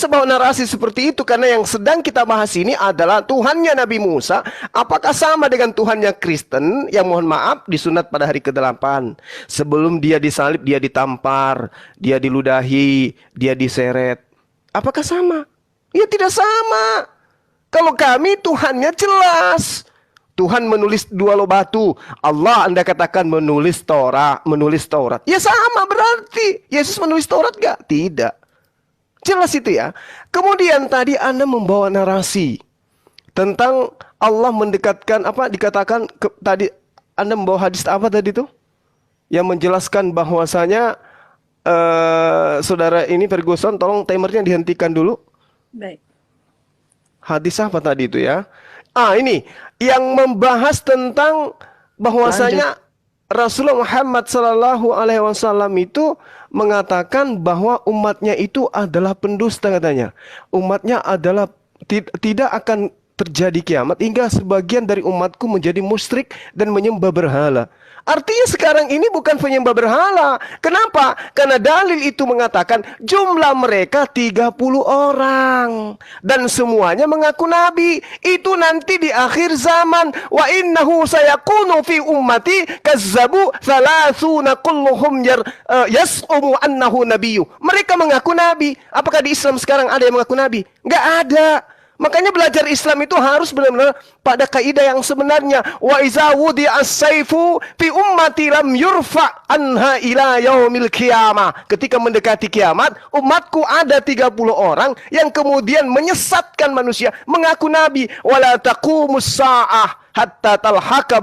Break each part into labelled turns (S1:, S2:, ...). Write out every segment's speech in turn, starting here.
S1: bisa bawa narasi seperti itu karena yang sedang kita bahas ini adalah Tuhannya Nabi Musa. Apakah sama dengan Tuhannya Kristen yang mohon maaf disunat pada hari ke-8? Sebelum dia disalib, dia ditampar, dia diludahi, dia diseret. Apakah sama? Ya tidak sama. Kalau kami Tuhannya jelas. Tuhan menulis 2 loh batu. Allah Anda katakan menulis Taurat. Ya sama berarti. Yesus menulis Taurat gak? Tidak. Jelas itu ya. Kemudian tadi Anda membawa narasi tentang Allah mendekatkan dikatakan tadi Anda membawa hadis apa tadi tuh? Yang menjelaskan bahwasanya saudara ini Ferguson, tolong timernya dihentikan dulu.
S2: Baik.
S1: Hadis apa tadi itu ya? Ini yang membahas tentang bahwasanya Rasulullah Muhammad Sallallahu Alaihi Wasallam itu mengatakan bahwa umatnya itu adalah pendusta katanya. Umatnya adalah tidak akan terjadi kiamat hingga sebagian dari umatku menjadi musyrik dan menyembah berhala. Artinya sekarang ini bukan penyembah berhala. Kenapa? Karena dalil itu mengatakan jumlah mereka 30 orang. Dan semuanya mengaku nabi. Itu nanti di akhir zaman. Wa innahu sayakunu fi ummati kazzabu thalathuna kulluhum yas'umu annahu nabiyyu. Mereka mengaku nabi. Apakah di Islam sekarang ada yang mengaku nabi? Enggak ada. Makanya belajar Islam itu harus benar-benar pada kaidah yang sebenarnya. Wa iza wudi'as saifu fi ummati lam yurfa anha ila yaumil qiyamah. Ketika mendekati kiamat, umatku ada 30 orang yang kemudian menyesatkan manusia, mengaku nabi. Wala taqumus sa'ah hatta talhaqa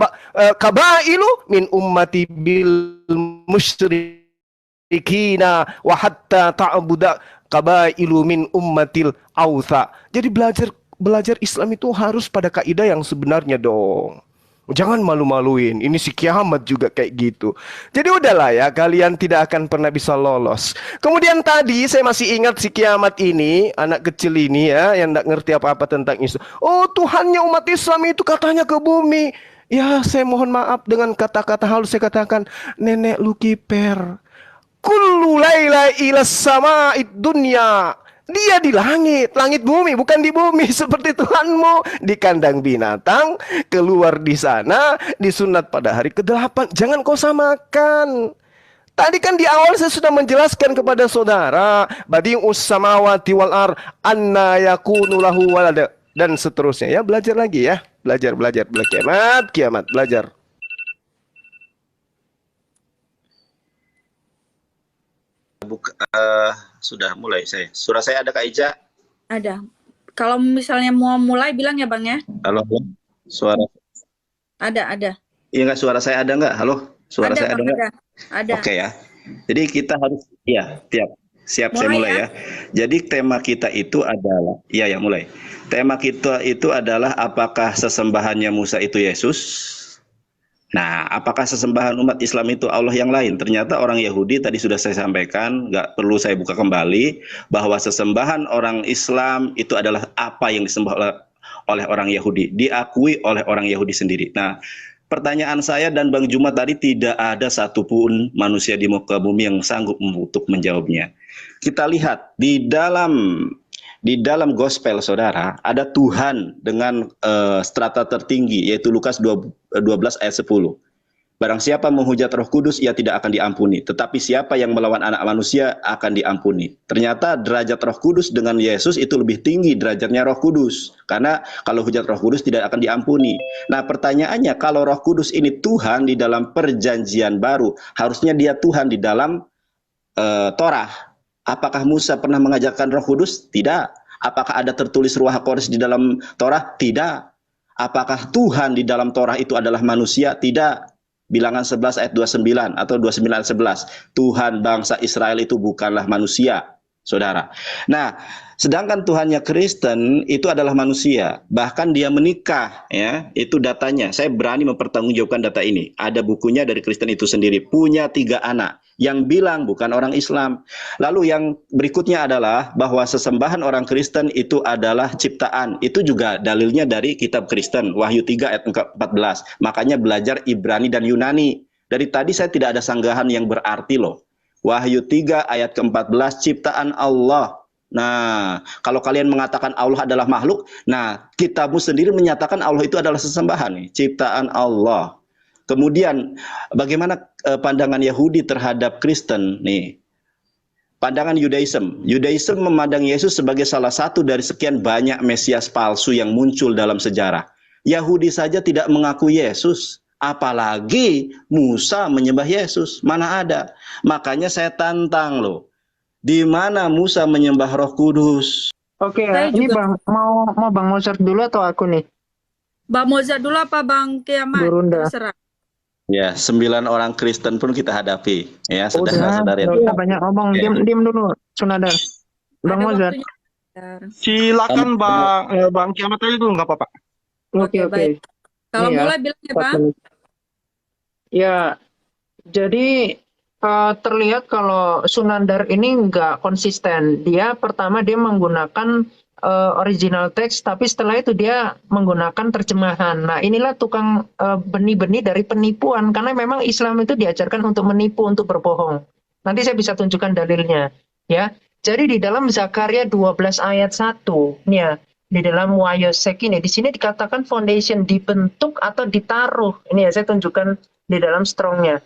S1: qabailu min ummati bil musyrikina wa hatta ta'budu qabailu min ummatil autha. Jadi belajar Islam itu harus pada kaidah yang sebenarnya dong. Jangan malu-maluin. Ini si kiamat juga kayak gitu. Jadi udahlah ya, kalian tidak akan pernah bisa lolos. Kemudian tadi saya masih ingat si kiamat ini, anak kecil ini ya, yang tidak ngerti apa-apa tentang Islam. Oh, Tuhannya umat Islam itu katanya ke bumi. Ya, saya mohon maaf dengan kata-kata halus saya katakan, nenek lu kiper. Kullu laila ila sama'id dunya. Dia di langit, langit bumi, bukan di bumi seperti Tuhanmu. Di kandang binatang, keluar di sana, disunat pada hari ke-8. Jangan kau samakan. Tadi kan di awal saya sudah menjelaskan kepada saudara, badi'us samawati wal ar anna yakunu lahu walada dan seterusnya ya. Belajar lagi ya. Belajar kiamat, belajar.
S3: Sudah mulai saya. Suara saya ada Kak Ica?
S2: Ada. Kalau misalnya mau mulai bilang ya Bang ya.
S3: Halo, suara.
S2: Ada.
S3: Iya nggak, suara saya ada nggak? Halo, suara saya ada nggak?
S2: Ada.
S3: Oke ya. Jadi kita harus, siap saya mulai ya. Jadi tema kita itu adalah, mulai. Tema kita itu adalah apakah sesembahannya Musa itu Yesus? Nah, apakah sesembahan umat Islam itu Allah yang lain? Ternyata orang Yahudi tadi sudah saya sampaikan, nggak perlu saya buka kembali, bahwa sesembahan orang Islam itu adalah apa yang disembah oleh orang Yahudi, diakui oleh orang Yahudi sendiri. Nah, pertanyaan saya dan Bang Juma tadi, tidak ada satupun manusia di muka bumi yang sanggup untuk menjawabnya. Kita lihat di dalam gospel saudara, ada Tuhan dengan strata tertinggi, yaitu Lukas 12 ayat 10. Barang siapa menghujat Roh Kudus, ia tidak akan diampuni. Tetapi siapa yang melawan anak manusia akan diampuni. Ternyata derajat Roh Kudus dengan Yesus itu lebih tinggi derajatnya Roh Kudus. Karena kalau hujat Roh Kudus tidak akan diampuni. Nah pertanyaannya, kalau Roh Kudus ini Tuhan di dalam perjanjian baru, harusnya dia Tuhan di dalam Torah. Apakah Musa pernah mengajarkan Roh Kudus? Tidak. Apakah ada tertulis Ruach HaKodes di dalam Torah? Tidak. Apakah Tuhan di dalam Torah itu adalah manusia? Tidak. Bilangan 11 ayat 29 atau 29 ayat 11. Tuhan bangsa Israel itu bukanlah manusia, saudara. Nah, sedangkan Tuhannya Kristen itu adalah manusia. Bahkan dia menikah, ya. Itu datanya. Saya berani mempertanggungjawabkan data ini. Ada bukunya dari Kristen itu sendiri. Punya 3 anak. Yang bilang bukan orang Islam. Lalu yang berikutnya adalah bahwa sesembahan orang Kristen itu adalah ciptaan. Itu juga dalilnya dari kitab Kristen, Wahyu 3 ayat 14. Makanya belajar Ibrani dan Yunani. Dari tadi saya tidak ada sanggahan yang berarti loh. Wahyu 3 ayat ke-14, ciptaan Allah. Nah, kalau kalian mengatakan Allah adalah makhluk, nah kitabmu sendiri menyatakan Allah itu adalah sesembahan nih, ciptaan Allah. Kemudian bagaimana pandangan Yahudi terhadap Kristen nih? Pandangan Yudaism. Yudaism memandang Yesus sebagai salah satu dari sekian banyak Mesias palsu yang muncul dalam sejarah. Yahudi saja tidak mengaku Yesus, apalagi Musa menyembah Yesus. Mana ada? Makanya saya tantang loh. Di mana Musa menyembah Roh Kudus?
S4: Oke ya,
S2: Saya
S4: ini
S2: juga
S4: Bang mau Bang Mozart dulu atau aku nih?
S2: Mbak Moza dulu apa Bang Kiamat?
S4: Burunda.
S2: Terserah.
S3: Ya, 9 orang Kristen pun kita hadapi. Ya,
S4: Udah,
S3: saudara-saudara yang
S4: nggak usah banyak ngomong.
S3: Ya.
S4: Diam dulu, Sunadar. Bang
S2: Ada
S4: Mozart.
S2: waktunya. Bentar.
S5: Silakan Bang Kiamat aja dulu nggak apa-apa.
S4: Oke,
S2: Oke, baik. Kalau
S4: Ini ya,
S2: mulai bilang ya
S4: 4
S2: Bang.
S4: menit. Ya, jadi terlihat kalau Sunandar ini nggak konsisten. Pertama dia menggunakan original text, tapi setelah itu dia menggunakan terjemahan. Nah, inilah tukang benih-benih dari penipuan, karena memang Islam itu diajarkan untuk menipu, untuk berbohong. Nanti saya bisa tunjukkan dalilnya. Ya, jadi di dalam Zakaria 12 ayat 1, nih ya, di dalam Wayosek ini, di sini dikatakan foundation dibentuk atau ditaruh. Ini ya, saya tunjukkan di dalam strongnya.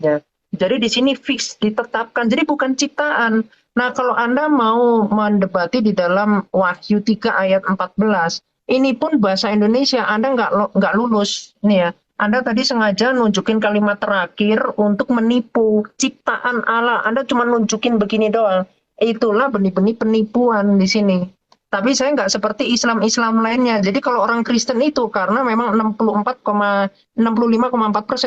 S4: Ya. Jadi di sini fix, ditetapkan. Jadi bukan ciptaan. Nah, kalau Anda mau mendebati di dalam Wahyu 3 ayat 14, ini pun bahasa Indonesia Anda nggak lulus. Nih ya, Anda tadi sengaja nunjukin kalimat terakhir untuk menipu ciptaan Allah. Anda cuma nunjukin begini doang. Itulah benih-benih penipuan di sini. Tapi saya nggak seperti Islam-Islam lainnya. Jadi kalau orang Kristen itu, karena memang 65,4%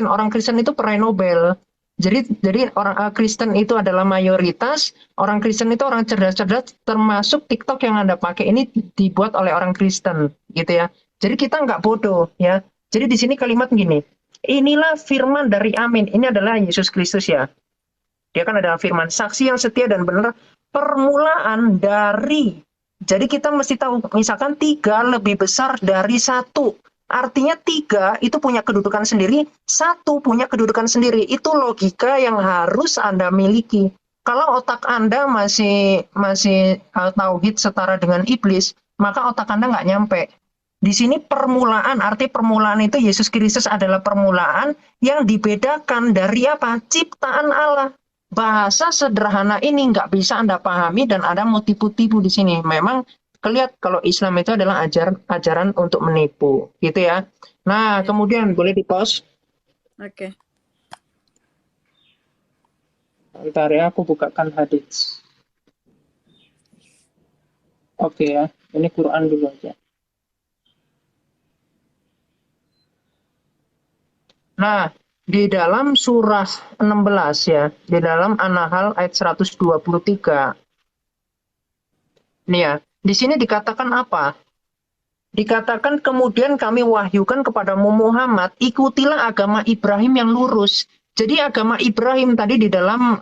S4: orang Kristen itu peraih Nobel. Jadi orang Kristen itu adalah mayoritas. Orang Kristen itu orang cerdas-cerdas, termasuk TikTok yang Anda pakai ini dibuat oleh orang Kristen, gitu ya. Jadi kita nggak bodoh, ya. Jadi di sini kalimat gini, inilah firman dari Amin. Ini adalah Yesus Kristus ya. Dia kan adalah firman, saksi yang setia dan benar, permulaan dari. Jadi kita mesti tahu, misalkan 3 lebih besar dari 1. Artinya 3 itu punya kedudukan sendiri, 1 punya kedudukan sendiri. Itu logika yang harus Anda miliki. Kalau otak Anda masih tauhid setara dengan iblis, maka otak Anda nggak nyampe. Di sini permulaan, arti permulaan itu Yesus Kristus adalah permulaan yang dibedakan dari apa? Ciptaan Allah. Bahasa sederhana ini nggak bisa Anda pahami dan Anda mau tipu-tipu di sini. Memang kelihatan kalau Islam itu adalah ajaran untuk menipu, gitu ya. Nah, kemudian boleh di-pause.
S2: Oke.
S4: Bentar ya, aku bukakan hadits. Oke ya, ini Quran dulu aja. Nah, di dalam surah 16 ya, di dalam An-Nahl ayat 123. Nih ya, di sini dikatakan apa? Dikatakan kemudian kami wahyukan kepadamu Muhammad, ikutilah agama Ibrahim yang lurus. Jadi agama Ibrahim tadi di dalam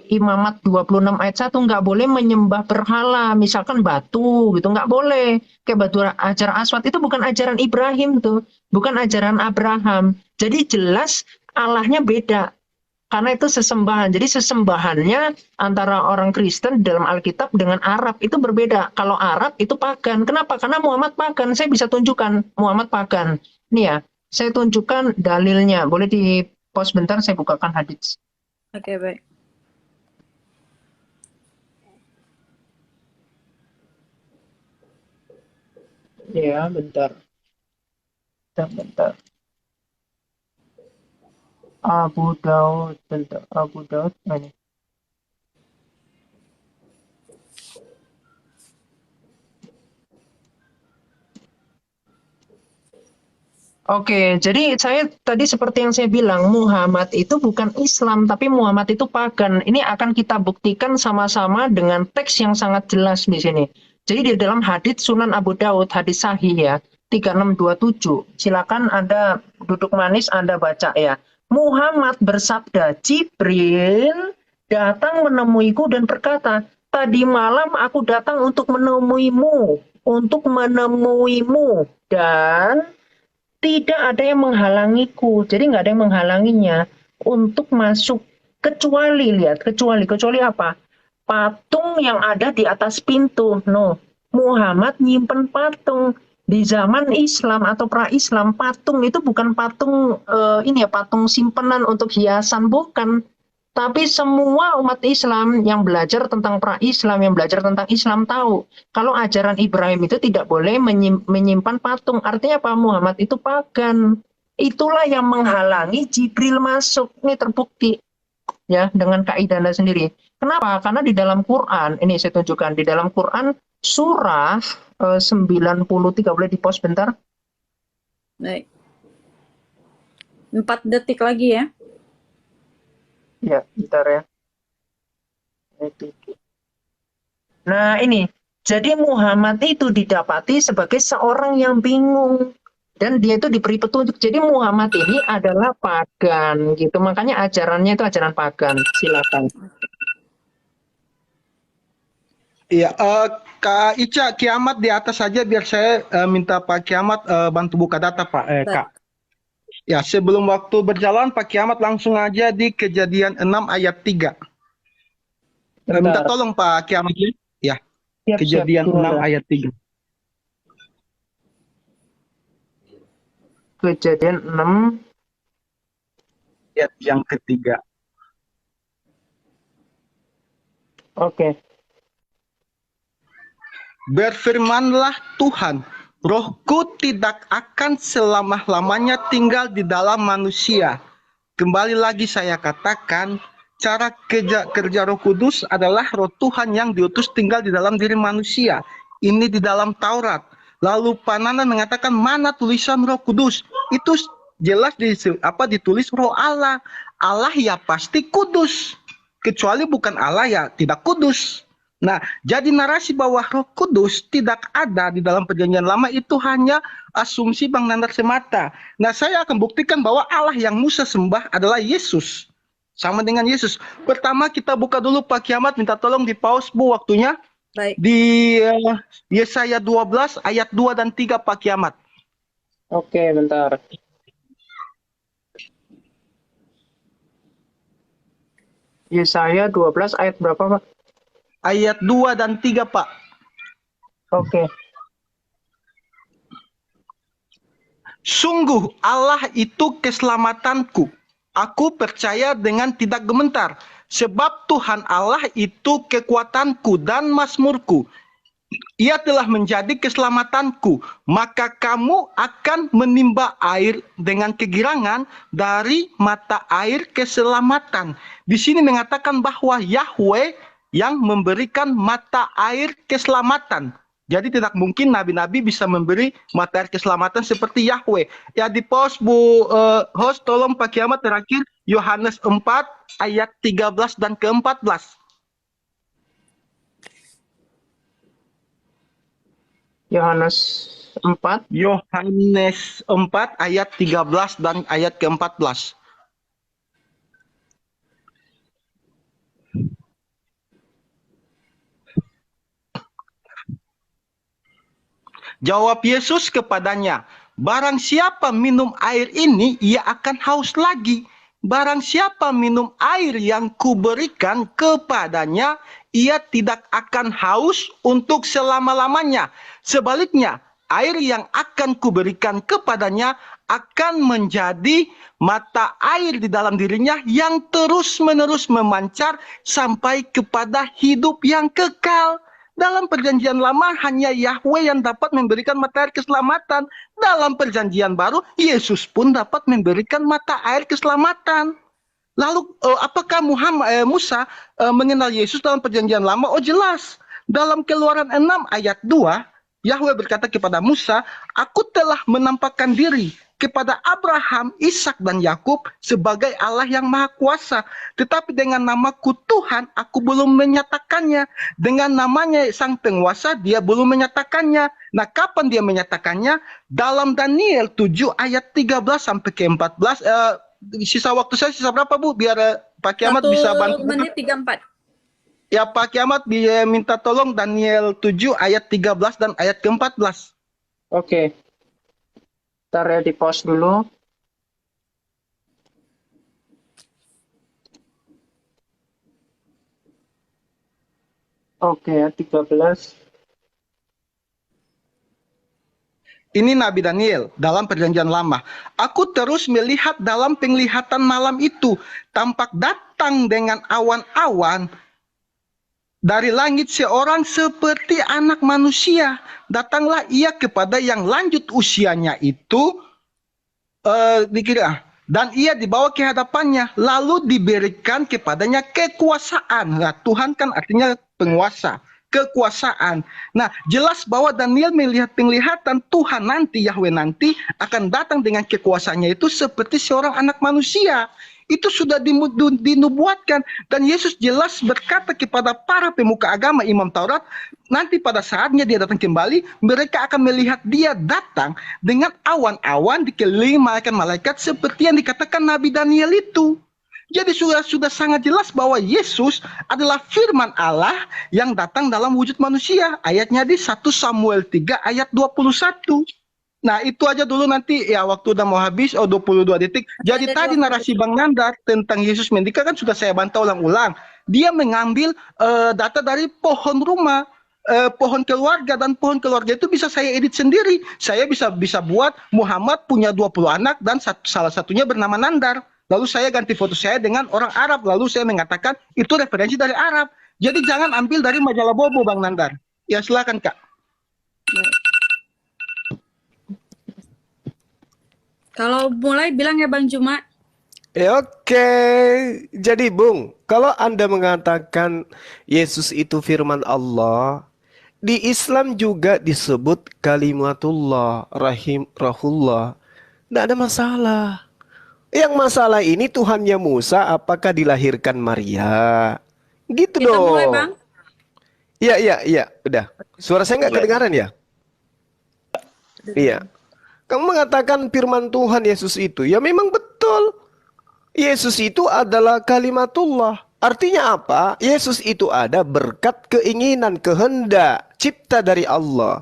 S4: Imamat 26 ayat 1 nggak boleh menyembah berhala, misalkan batu gitu, nggak boleh. Kayak batu ajar aswad itu bukan ajaran Ibrahim tuh, bukan ajaran Abraham. Jadi jelas Allahnya beda. Karena itu sesembahan. Jadi sesembahannya antara orang Kristen dalam Alkitab dengan Arab itu berbeda. Kalau Arab itu pagan. Kenapa? Karena Muhammad pagan. Saya bisa tunjukkan Muhammad pagan. Nih ya, saya tunjukkan dalilnya. Boleh di pause bentar, saya bukakan hadits.
S2: Oke, baik.
S4: Ya, bentar. Bentar. Abu Daud, bentar. Abu Daud, ini. Oke, jadi saya tadi seperti yang saya bilang, Muhammad itu bukan Islam, tapi Muhammad itu pagan. Ini akan kita buktikan sama-sama dengan teks yang sangat jelas di sini. Jadi di dalam hadits Sunan Abu Daud, hadis sahih ya, 3627. Silakan Anda duduk manis, Anda baca ya. Muhammad bersabda, Jibril datang menemuiku dan berkata, tadi malam aku datang untuk menemuimu, dan tidak ada yang menghalangiku. Jadi nggak ada yang menghalanginya untuk masuk. Kecuali apa? patung yang ada di atas pintu. No, Muhammad nyimpen patung. Di zaman Islam atau pra-Islam, patung itu bukan patung ini ya, patung simpenan untuk hiasan, bukan. Tapi semua umat Islam yang belajar tentang pra-Islam, yang belajar tentang Islam tahu kalau ajaran Ibrahim itu tidak boleh menyimpan patung. Artinya apa? Muhammad itu pagan. Itulah yang menghalangi Jibril masuk. Ini terbukti ya dengan kaidahnya sendiri. Kenapa? Karena di dalam Quran, ini saya tunjukkan di dalam Quran surah 93, boleh di-pause bentar?
S2: Baik. 4 detik lagi ya.
S4: Ya, bentar ya. Nah, ini. Jadi Muhammad itu didapati sebagai seorang yang bingung. Dan dia itu diberi petunjuk. Jadi Muhammad ini adalah pagan gitu. Makanya ajarannya itu ajaran pagan. Silakan.
S5: Iya, Kak Ica, kiamat di atas saja biar saya minta Pak Kiamat bantu buka data Pak, Kak. Ya, sebelum waktu berjalan Pak Kiamat langsung aja di Kejadian 6 ayat 3. Minta tolong Pak Kiamat ya. Ya,
S4: Siap,
S5: Kejadian
S4: siap.
S5: 6 ayat 3.
S4: Kejadian 6
S5: Ayat yang ketiga.
S4: Oke.
S5: Berfirmanlah Tuhan, Rohku tidak akan selama-lamanya tinggal di dalam manusia. Kembali lagi saya katakan, cara kerja Roh Kudus adalah Roh Tuhan yang diutus tinggal di dalam diri manusia. Ini di dalam Taurat. Lalu Panana mengatakan mana tulisan Roh Kudus? Itu jelas ditulis Roh Allah. Allah ya pasti kudus. Kecuali bukan Allah ya tidak kudus. Nah, jadi narasi bahwa Roh Kudus tidak ada di dalam Perjanjian Lama itu hanya asumsi Bang Nandar semata. Nah, saya akan buktikan bahwa Allah yang Musa sembah adalah Yesus. Sama dengan Yesus. Pertama kita buka dulu Pak Kiamat, minta tolong di pause Bu waktunya.
S2: Baik.
S5: Di Yesaya 12 ayat 2 dan 3 Pak Kiamat.
S4: Oke, bentar. Yesaya 12 ayat berapa, Pak?
S5: Ayat 2 dan 3 Pak.
S4: Oke.
S5: Sungguh Allah itu keselamatanku. Aku percaya dengan tidak gemetar. Sebab Tuhan Allah itu kekuatanku dan mazmurku. Ia telah menjadi keselamatanku. Maka kamu akan menimba air dengan kegirangan dari mata air keselamatan. Di sini mengatakan bahwa Yahweh yang memberikan mata air keselamatan. Jadi tidak mungkin nabi-nabi bisa memberi mata air keselamatan seperti Yahweh. Ya di pause Bu host, tolong Pak Kiamat terakhir Yohanes 4 ayat 13 dan ke-14.
S4: Yohanes 4.
S5: Yohanes 4 ayat 13 dan ayat ke-14. Jawab Yesus kepadanya, barang siapa minum air ini, ia akan haus lagi. Barang siapa minum air yang kuberikan kepadanya, ia tidak akan haus untuk selama-lamanya. Sebaliknya, air yang akan kuberikan kepadanya akan menjadi mata air di dalam dirinya yang terus-menerus memancar sampai kepada hidup yang kekal. Dalam Perjanjian Lama hanya Yahweh yang dapat memberikan mata air keselamatan. Dalam Perjanjian Baru, Yesus pun dapat memberikan mata air keselamatan. Lalu apakah Musa mengenal Yesus dalam Perjanjian Lama? Oh jelas. Dalam Keluaran 6 ayat 2, Yahweh berkata kepada Musa, aku telah menampakkan diri kepada Abraham, Ishak dan Yakub sebagai Allah yang Maha Kuasa. Tetapi dengan namaku Tuhan, aku belum menyatakannya. Dengan namanya Sang Penguasa, dia belum menyatakannya. Nah, kapan dia menyatakannya? Dalam Daniel 7 ayat 13 sampai ke 14. Sisa waktu saya sisa berapa Bu? Biar Pak Kiamat bisa bantu.
S2: 1 menit 34.
S5: Ya Pak Kiamat minta tolong Daniel 7 ayat 13 dan ayat ke-14.
S4: Oke. Ntar ya di pause dulu. Oke, 13.
S5: Ini Nabi Daniel dalam perjanjian lama. Aku terus melihat dalam penglihatan malam itu, tampak datang dengan awan-awan dari langit seorang seperti anak manusia. Datanglah ia kepada yang lanjut usianya itu, dan ia dibawa ke hadapannya, lalu diberikan kepadanya kekuasaan. Nah, Tuhan kan artinya penguasa, kekuasaan. Nah, jelas bahwa Daniel melihat penglihatan Tuhan nanti, Yahweh nanti akan datang dengan kekuasaannya itu seperti seorang anak manusia. Itu sudah dinubuatkan, dan Yesus jelas berkata kepada para pemuka agama, imam Taurat, nanti pada saatnya dia datang kembali, mereka akan melihat dia datang dengan awan-awan dikelilingi malaikat-malaikat seperti yang dikatakan Nabi Daniel itu. Jadi sudah sangat jelas bahwa Yesus adalah firman Allah yang datang dalam wujud manusia. Ayatnya di 1 Samuel 3 ayat 21. Nah, itu aja dulu, nanti ya waktu udah mau habis, 22 detik. Jadi
S2: Ada
S5: tadi
S2: 20
S5: narasi Bang Nandar tentang Yesus mendika kan sudah saya bantah ulang-ulang. Dia mengambil data dari pohon rumah, pohon keluarga, dan pohon keluarga itu bisa saya edit sendiri. Saya bisa buat Muhammad punya 20 anak dan salah satunya bernama Nandar. Lalu saya ganti foto saya dengan orang Arab, lalu saya mengatakan itu referensi dari Arab. Jadi jangan ambil dari majalah Bobo, Bang Nandar. Ya silakan, Kak.
S2: Kalau mulai bilang ya Bang Juma.
S1: Oke, jadi Bung, kalau Anda mengatakan Yesus itu firman Allah, di Islam juga disebut kalimatullah, rahullah. Tidak ada masalah. Yang masalah ini Tuhannya Musa apakah dilahirkan Maria? Gitu
S2: Kita mulai
S1: dong.
S2: Bang.
S1: Iya, udah. Suara saya nggak kedengaran ya? Iya. Kamu mengatakan firman Tuhan Yesus itu, ya memang betul. Yesus itu adalah kalimatullah. Artinya apa? Yesus itu ada berkat keinginan, kehendak, cipta dari Allah.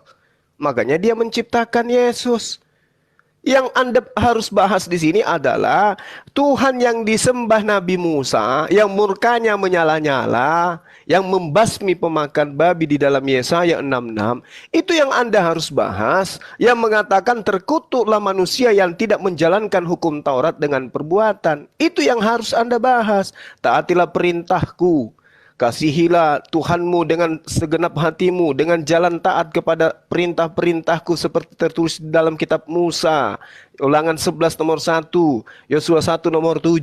S1: Makanya dia menciptakan Yesus. Yang Anda harus bahas di sini adalah Tuhan yang disembah Nabi Musa, yang murkanya menyala-nyala, yang membasmi pemakan babi di dalam Yesaya 66. Itu yang Anda harus bahas, yang mengatakan terkutuklah manusia yang tidak menjalankan hukum Taurat dengan perbuatan. Itu yang harus Anda bahas. Taatilah perintahku. Kasihilah Tuhanmu dengan segenap hatimu, dengan jalan taat kepada perintah-perintahku seperti tertulis di dalam kitab Musa. Ulangan 11 nomor 1, Yosua 1 nomor 7.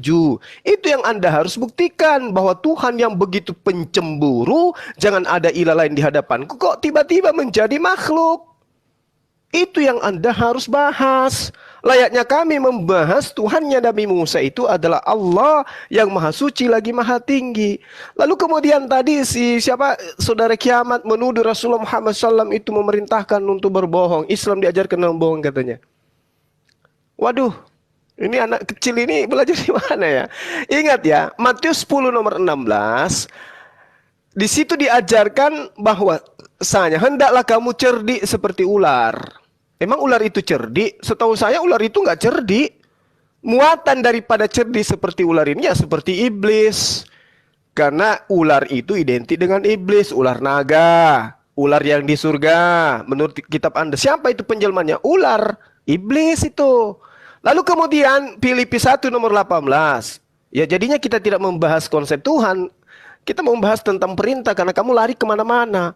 S1: Itu yang Anda harus buktikan, bahwa Tuhan yang begitu pencemburu, jangan ada ilah lain di hadapanku, kok tiba-tiba menjadi makhluk. Itu yang Anda harus bahas. Layaknya kami membahas Tuhannya Nabi Musa itu adalah Allah yang maha suci lagi maha tinggi. Lalu kemudian tadi saudara kiamat menuduh Rasulullah Muhammad SAW itu memerintahkan untuk berbohong. Islam diajarkan dalam bohong katanya. Waduh, ini anak kecil ini belajar di mana ya? Ingat ya, Matius 10 nomor 16. Di situ diajarkan bahwa hendaklah kamu cerdik seperti ular. Emang ular itu cerdik? Setahu saya ular itu nggak cerdik. Muatan daripada cerdik seperti ular ini ya seperti iblis. Karena ular itu identik dengan iblis, ular naga, ular yang di surga. Menurut kitab Anda, siapa itu penjelmanya? Ular, iblis itu. Lalu kemudian Filipi 1 nomor 18. Ya jadinya kita tidak membahas konsep Tuhan. Kita membahas tentang perintah karena kamu lari kemana-mana.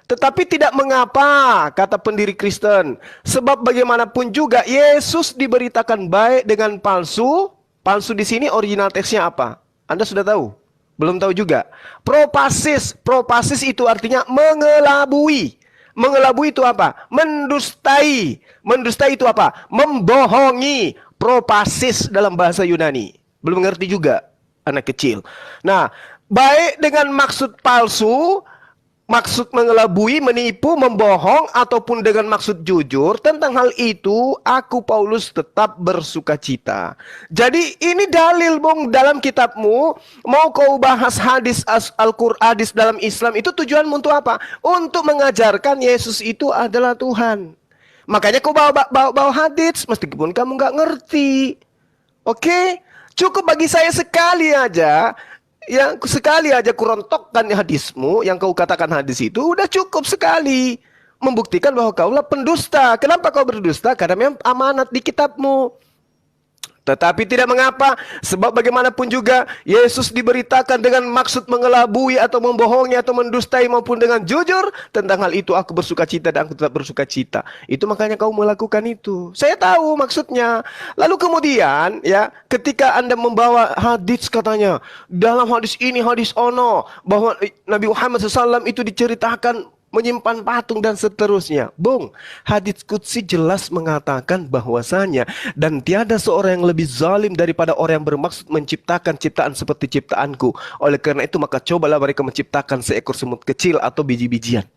S1: Tetapi tidak mengapa, kata pendiri Kristen. Sebab bagaimanapun juga Yesus diberitakan baik dengan palsu. Palsu di sini original teksnya apa? Anda sudah tahu? Belum tahu juga. Propasis. Propasis itu artinya mengelabui. Mengelabui itu apa? Mendustai. Mendustai itu apa? Membohongi. Propasis dalam bahasa Yunani. Belum ngerti juga anak kecil. Nah, baik dengan maksud palsu, maksud mengelabui, menipu, membohong, ataupun dengan maksud jujur. Tentang hal itu, aku Paulus tetap bersukacita. Jadi ini dalil Bung dalam kitabmu. Mau kau bahas hadis Al-Quran, hadis dalam Islam, itu tujuanmu untuk apa? Untuk mengajarkan Yesus itu adalah Tuhan. Makanya kau bawa hadis, meskipun kamu nggak ngerti. Oke? Cukup bagi saya sekali aja. yang sekali aja kurontokkan hadismu, yang kau katakan hadis itu udah cukup sekali membuktikan bahwa kaulah pendusta. Kenapa kau berdusta? Karena memang amanat di kitabmu. Tetapi tidak mengapa, sebab bagaimanapun juga Yesus diberitakan dengan maksud mengelabui atau membohongi atau mendustai maupun dengan jujur. Tentang hal itu aku bersuka cita dan aku tetap bersuka cita. Itu makanya kau melakukan itu. Saya tahu maksudnya. Lalu kemudian ya, ketika Anda membawa hadis katanya, dalam hadis ini hadis ono, bahwa Nabi Muhammad SAW itu diceritakan menyimpan patung dan seterusnya. Bung, hadits qudsi jelas mengatakan bahwasanya dan tiada seorang yang lebih zalim daripada orang yang bermaksud menciptakan ciptaan seperti ciptaanku. Oleh karena itu maka cobalah mereka menciptakan seekor semut kecil atau biji-bijian.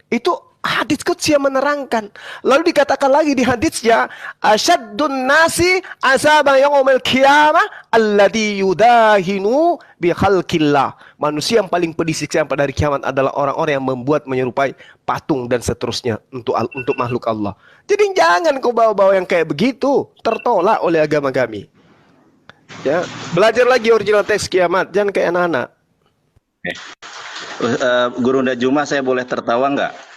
S1: Itu hadits qudsi yang menerangkan. Lalu dikatakan lagi di haditsnya, asyaddun nasi azaban yaumil qiyamah alladzi yudahinu bi khalqillah. Manusia yang paling pedih siksaan pada hari kiamat adalah orang-orang yang membuat menyerupai patung dan seterusnya untuk makhluk Allah. Jadi jangan kau bawa-bawa yang kayak begitu, tertolak oleh agama kami. Ya, belajar lagi original teks kiamat, jangan kayak anak-anak.
S3: Guru Nda Juma, saya boleh tertawa nggak?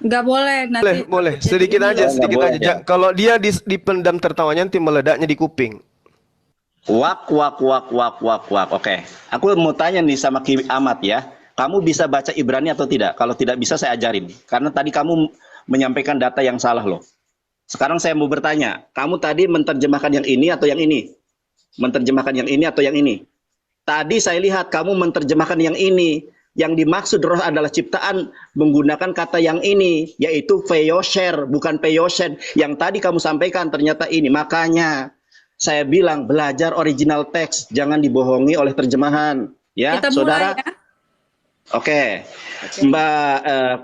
S2: Nggak boleh nanti.
S1: Boleh, sedikit aja, sedikit aja.
S3: Ya.
S1: Kalau dia dipendam tertawanya nanti meledaknya di kuping.
S3: Wak. Oke. Aku mau tanya nih sama Ki Ahmad ya. Kamu bisa baca Ibrani atau tidak? Kalau tidak bisa saya ajarin. Karena tadi kamu menyampaikan data yang salah loh. Sekarang saya mau bertanya. Kamu tadi menerjemahkan yang ini atau yang ini? Menerjemahkan yang ini atau yang ini? Tadi saya lihat kamu menerjemahkan yang ini. Yang dimaksud roh adalah ciptaan menggunakan kata yang ini, yaitu Feyosher, bukan Peyoshed. Yang tadi kamu sampaikan ternyata ini. Makanya saya bilang belajar original teks, jangan dibohongi oleh terjemahan. Ya,
S2: Kita
S3: saudara.
S2: mulai ya.
S3: Oke. Mbak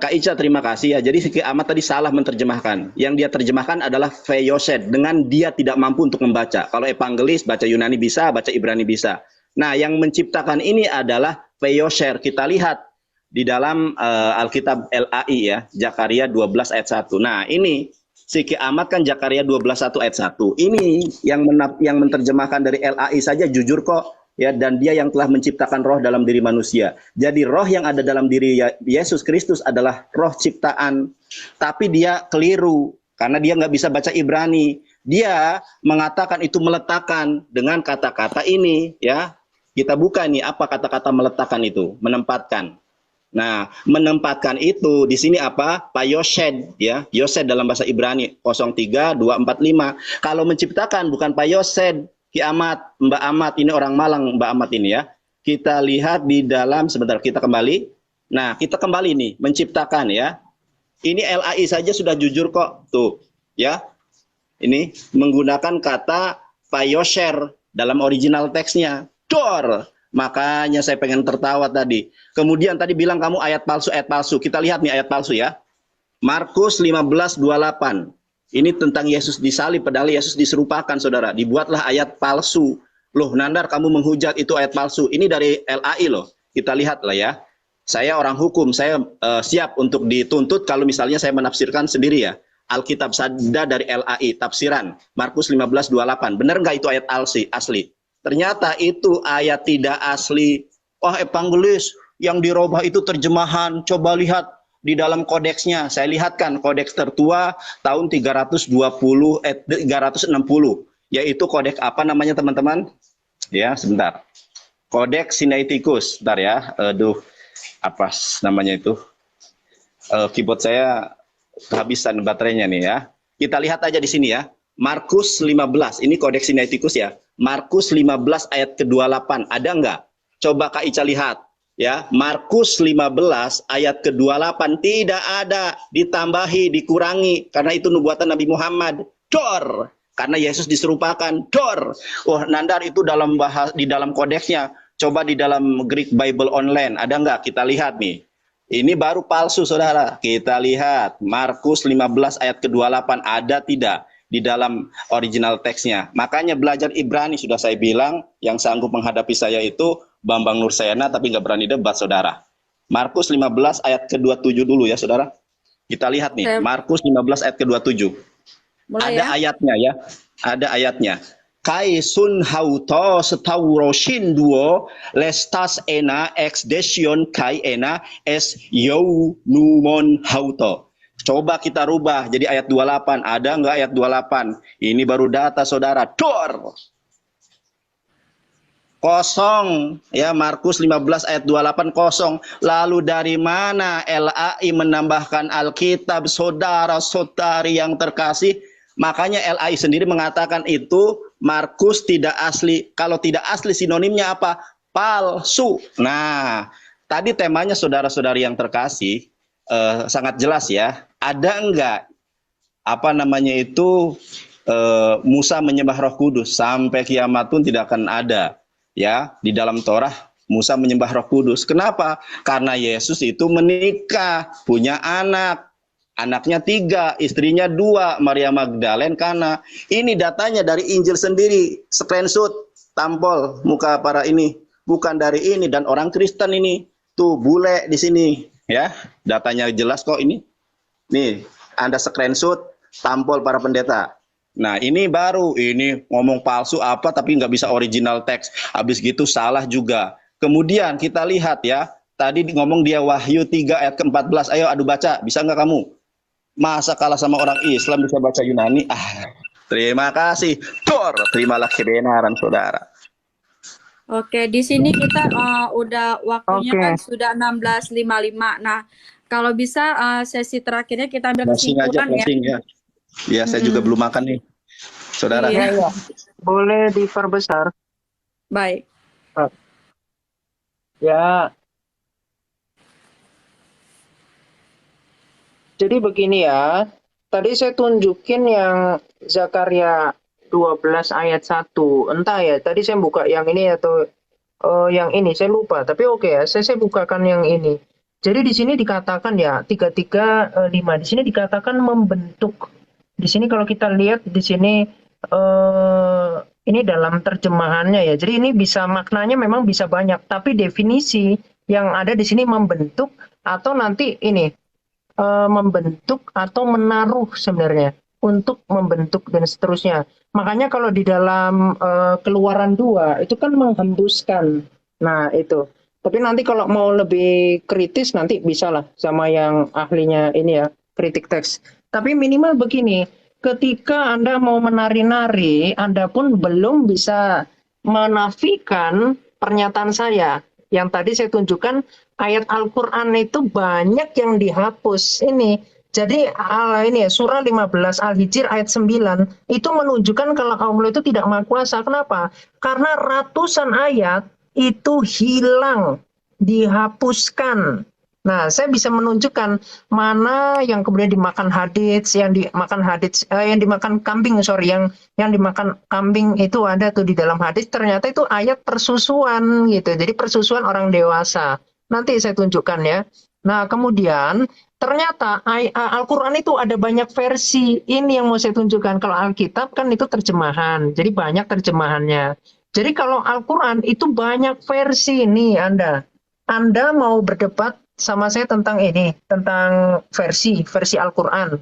S3: Kak Ica, terima kasih ya. Jadi Ki Ahmad tadi salah menerjemahkan. Yang dia terjemahkan adalah Feyoshed, dengan dia tidak mampu untuk membaca. Kalau evangelis baca Yunani bisa, baca Ibrani bisa. Nah, yang menciptakan ini adalah Feyosher. Kita lihat di dalam Alkitab LAI ya, Zakaria 12 ayat 1. Nah, ini si Ki Ahmad kan Zakaria 12:1 ayat 1. Ini yang menerjemahkan dari LAI saja jujur kok ya, dan dia yang telah menciptakan roh dalam diri manusia. Jadi roh yang ada dalam diri Yesus Kristus adalah roh ciptaan. Tapi dia keliru karena dia nggak bisa baca Ibrani. Dia mengatakan itu meletakkan dengan kata-kata ini ya. Kita buka nih apa kata-kata meletakkan itu, menempatkan. Nah, menempatkan itu di sini apa? Payoshed ya. Yosed dalam bahasa Ibrani 03245. Kalau menciptakan bukan payoshed. Ki Ahmad, Mbak Ahmad ini orang Malang, Mbak Ahmad ini ya. Kita lihat di dalam, sebentar kita kembali. Nah, kita kembali nih menciptakan ya. Ini LAI saja sudah jujur kok. Tuh, ya. Ini menggunakan kata payosher dalam original teksnya. Dor. Makanya saya pengen tertawa tadi. Kemudian tadi bilang kamu ayat palsu. Kita lihat nih ayat palsu ya. Markus 15:28. Ini tentang Yesus disalib, padahal Yesus diserupakan, saudara. Dibuatlah ayat palsu. Loh, Nandar, kamu menghujat itu ayat palsu. Ini dari LAI loh. Kita lihat lah ya. Saya orang hukum, saya siap untuk dituntut kalau misalnya saya menafsirkan sendiri ya. Alkitab Sabda dari LAI, tafsiran. Markus 15:28. Benar nggak itu ayat asli? Ternyata itu ayat tidak asli. Wah, evangelis yang dirubah itu terjemahan. Coba lihat di dalam kodeksnya. Saya lihatkan kodeks tertua tahun 360, yaitu kodeks apa namanya teman-teman? Ya, sebentar. Kodeks Sinaiticus. Bentar ya. Aduh, apa namanya itu? Keyboard saya kehabisan baterainya nih ya. Kita lihat aja di sini ya. Markus 15. Ini kodeks Sinaiticus ya. Markus 15 ayat ke-28. Ada nggak? Coba Kak Ica lihat. Ya, Markus 15 ayat ke-28 tidak ada, ditambahi, dikurangi karena itu nubuatan Nabi Muhammad. Dor. Karena Yesus diserupakan. Dor. Oh, Nandar itu di dalam kodeksnya. Coba di dalam Greek Bible Online ada nggak? Kita lihat nih. Ini baru palsu, saudara. Kita lihat Markus 15 ayat ke-28 ada tidak di dalam original teksnya. Makanya belajar Ibrani sudah saya bilang, yang sanggup menghadapi saya itu Bambang Nursena, tapi nggak berani debat, saudara. Markus 15 ayat ke-27 dulu ya, saudara. Kita lihat nih, Markus 15 ayat ke-27. Ada
S2: ya?
S3: ayatnya ya. Ada ayatnya. kai sun hauto setaurosin duo lestas ena ex desion kai ena es yau numon hauto. Coba kita rubah jadi ayat 28. Ada nggak ayat 28? Ini baru data saudara. Dor. Kosong, ya, Markus 15 ayat 28 kosong. Lalu dari mana LAI menambahkan Alkitab, saudara-saudari yang terkasih? Makanya LAI sendiri mengatakan itu Markus tidak asli. Kalau tidak asli sinonimnya apa? Palsu. Nah, tadi temanya saudara-saudari yang terkasih sangat jelas ya. Ada enggak apa namanya itu Musa menyembah Roh Kudus? Sampai kiamat pun tidak akan ada. Ya, di dalam Torah Musa menyembah Roh Kudus. Kenapa? Karena Yesus itu menikah, punya anak. Anaknya 3, istrinya 2, Maria Magdalene, Kana. Ini datanya dari Injil sendiri, screenshot, tampol muka para ini. Bukan dari ini dan orang Kristen ini. Tuh bule di sini, ya. Datanya jelas kok ini. Nih, Anda screenshot, tampol para pendeta. Nah, ini baru, ini ngomong palsu apa tapi nggak bisa original teks. Habis gitu salah juga. Kemudian kita lihat ya, tadi ngomong dia Wahyu 3 ayat ke-14. Ayo adu baca, bisa nggak kamu? Masa kalah sama orang Islam bisa baca Yunani? Terima kasih. Tor, terimalah kebenaran saudara.
S2: Oke, di sini kita udah waktunya
S4: Oke.
S2: kan sudah 16.55. Nah, kalau bisa sesi terakhirnya kita ambil
S3: Closing aja,
S2: kesimpulan ya.
S3: closing ya. Ya, saya juga belum makan nih. Saudara.
S2: Iya.
S4: Ya, ya. Boleh diperbesar.
S2: Baik.
S4: Ya. Jadi begini ya. Tadi saya tunjukin yang Zakaria 12 ayat 1. Entah ya, tadi saya buka yang ini atau yang ini, saya lupa. Tapi oke ya, saya bukakan yang ini. Jadi di sini dikatakan ya, 335. Di sini dikatakan membentuk. Di sini kalau kita lihat di sini ini dalam terjemahannya ya. Jadi ini bisa maknanya memang bisa banyak, tapi definisi yang ada di sini membentuk atau nanti ini membentuk atau menaruh sebenarnya untuk membentuk dan seterusnya. Makanya kalau di dalam Keluaran 2 itu kan menghembuskan. Nah, itu. Tapi nanti kalau mau lebih kritis nanti bisalah sama yang ahlinya ini ya, kritik teks. Tapi minimal begini, ketika Anda mau menari-nari, Anda pun belum bisa menafikan pernyataan saya. Yang tadi saya tunjukkan ayat Al-Quran itu banyak yang dihapus. Ini jadi ini ya, surah 15 Al-Hijr ayat 9 itu menunjukkan kalau Allah itu tidak maha kuasa. Kenapa? Karena ratusan ayat itu hilang, dihapuskan. Nah, saya bisa menunjukkan mana yang kemudian dimakan hadits, yang dimakan kambing, yang dimakan kambing itu ada tuh di dalam hadits. Ternyata itu ayat persusuan gitu. Jadi persusuan orang dewasa. Nanti saya tunjukkan ya. Nah, kemudian ternyata Al-Quran itu ada banyak versi. Ini yang mau saya tunjukkan. Kalau Alkitab kan itu terjemahan. Jadi banyak terjemahannya. Jadi kalau Al-Quran itu banyak versi nih Anda. Anda mau berdebat sama saya tentang ini, tentang versi Al-Quran.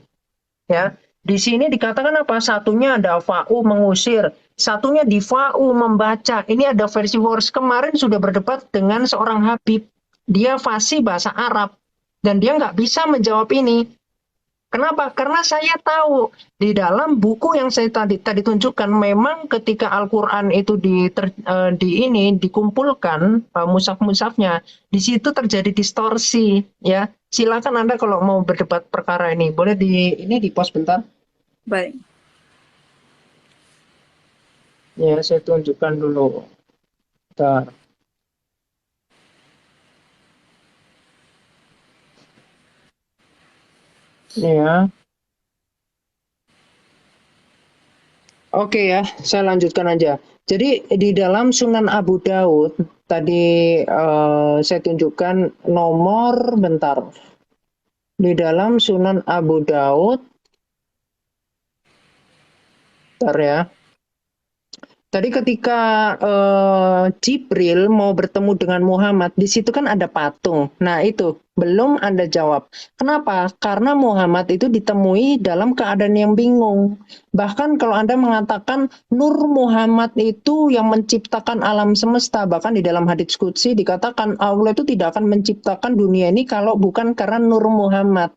S4: Ya, di sini dikatakan apa? Satunya ada fa'u mengusir, satunya di fa'u membaca. Ini ada versi Wars. Kemarin sudah berdebat dengan seorang Habib. Dia fasih bahasa Arab dan dia nggak bisa menjawab ini. Kenapa? Karena saya tahu di dalam buku yang saya tadi tunjukkan memang ketika Al-Quran itu dikumpulkan mushaf-mushafnya, di situ terjadi distorsi ya. Silakan Anda kalau mau berdebat perkara ini, boleh di pause bentar.
S2: Baik.
S4: Ya, saya tunjukkan dulu. Bentar. Ya. Oke ya, saya lanjutkan aja. Jadi di dalam Sunan Abu Daud tadi saya tunjukkan nomor bentar. Di dalam Sunan Abu Daud, bentar ya. Tadi ketika Jibril mau bertemu dengan Muhammad, di situ kan ada patung. Nah itu Belum Anda jawab. Kenapa? Karena Muhammad itu ditemui dalam keadaan yang bingung. Bahkan kalau Anda mengatakan Nur Muhammad itu yang menciptakan alam semesta, bahkan di dalam hadits qudsi dikatakan Allah itu tidak akan menciptakan dunia ini kalau bukan karena Nur Muhammad.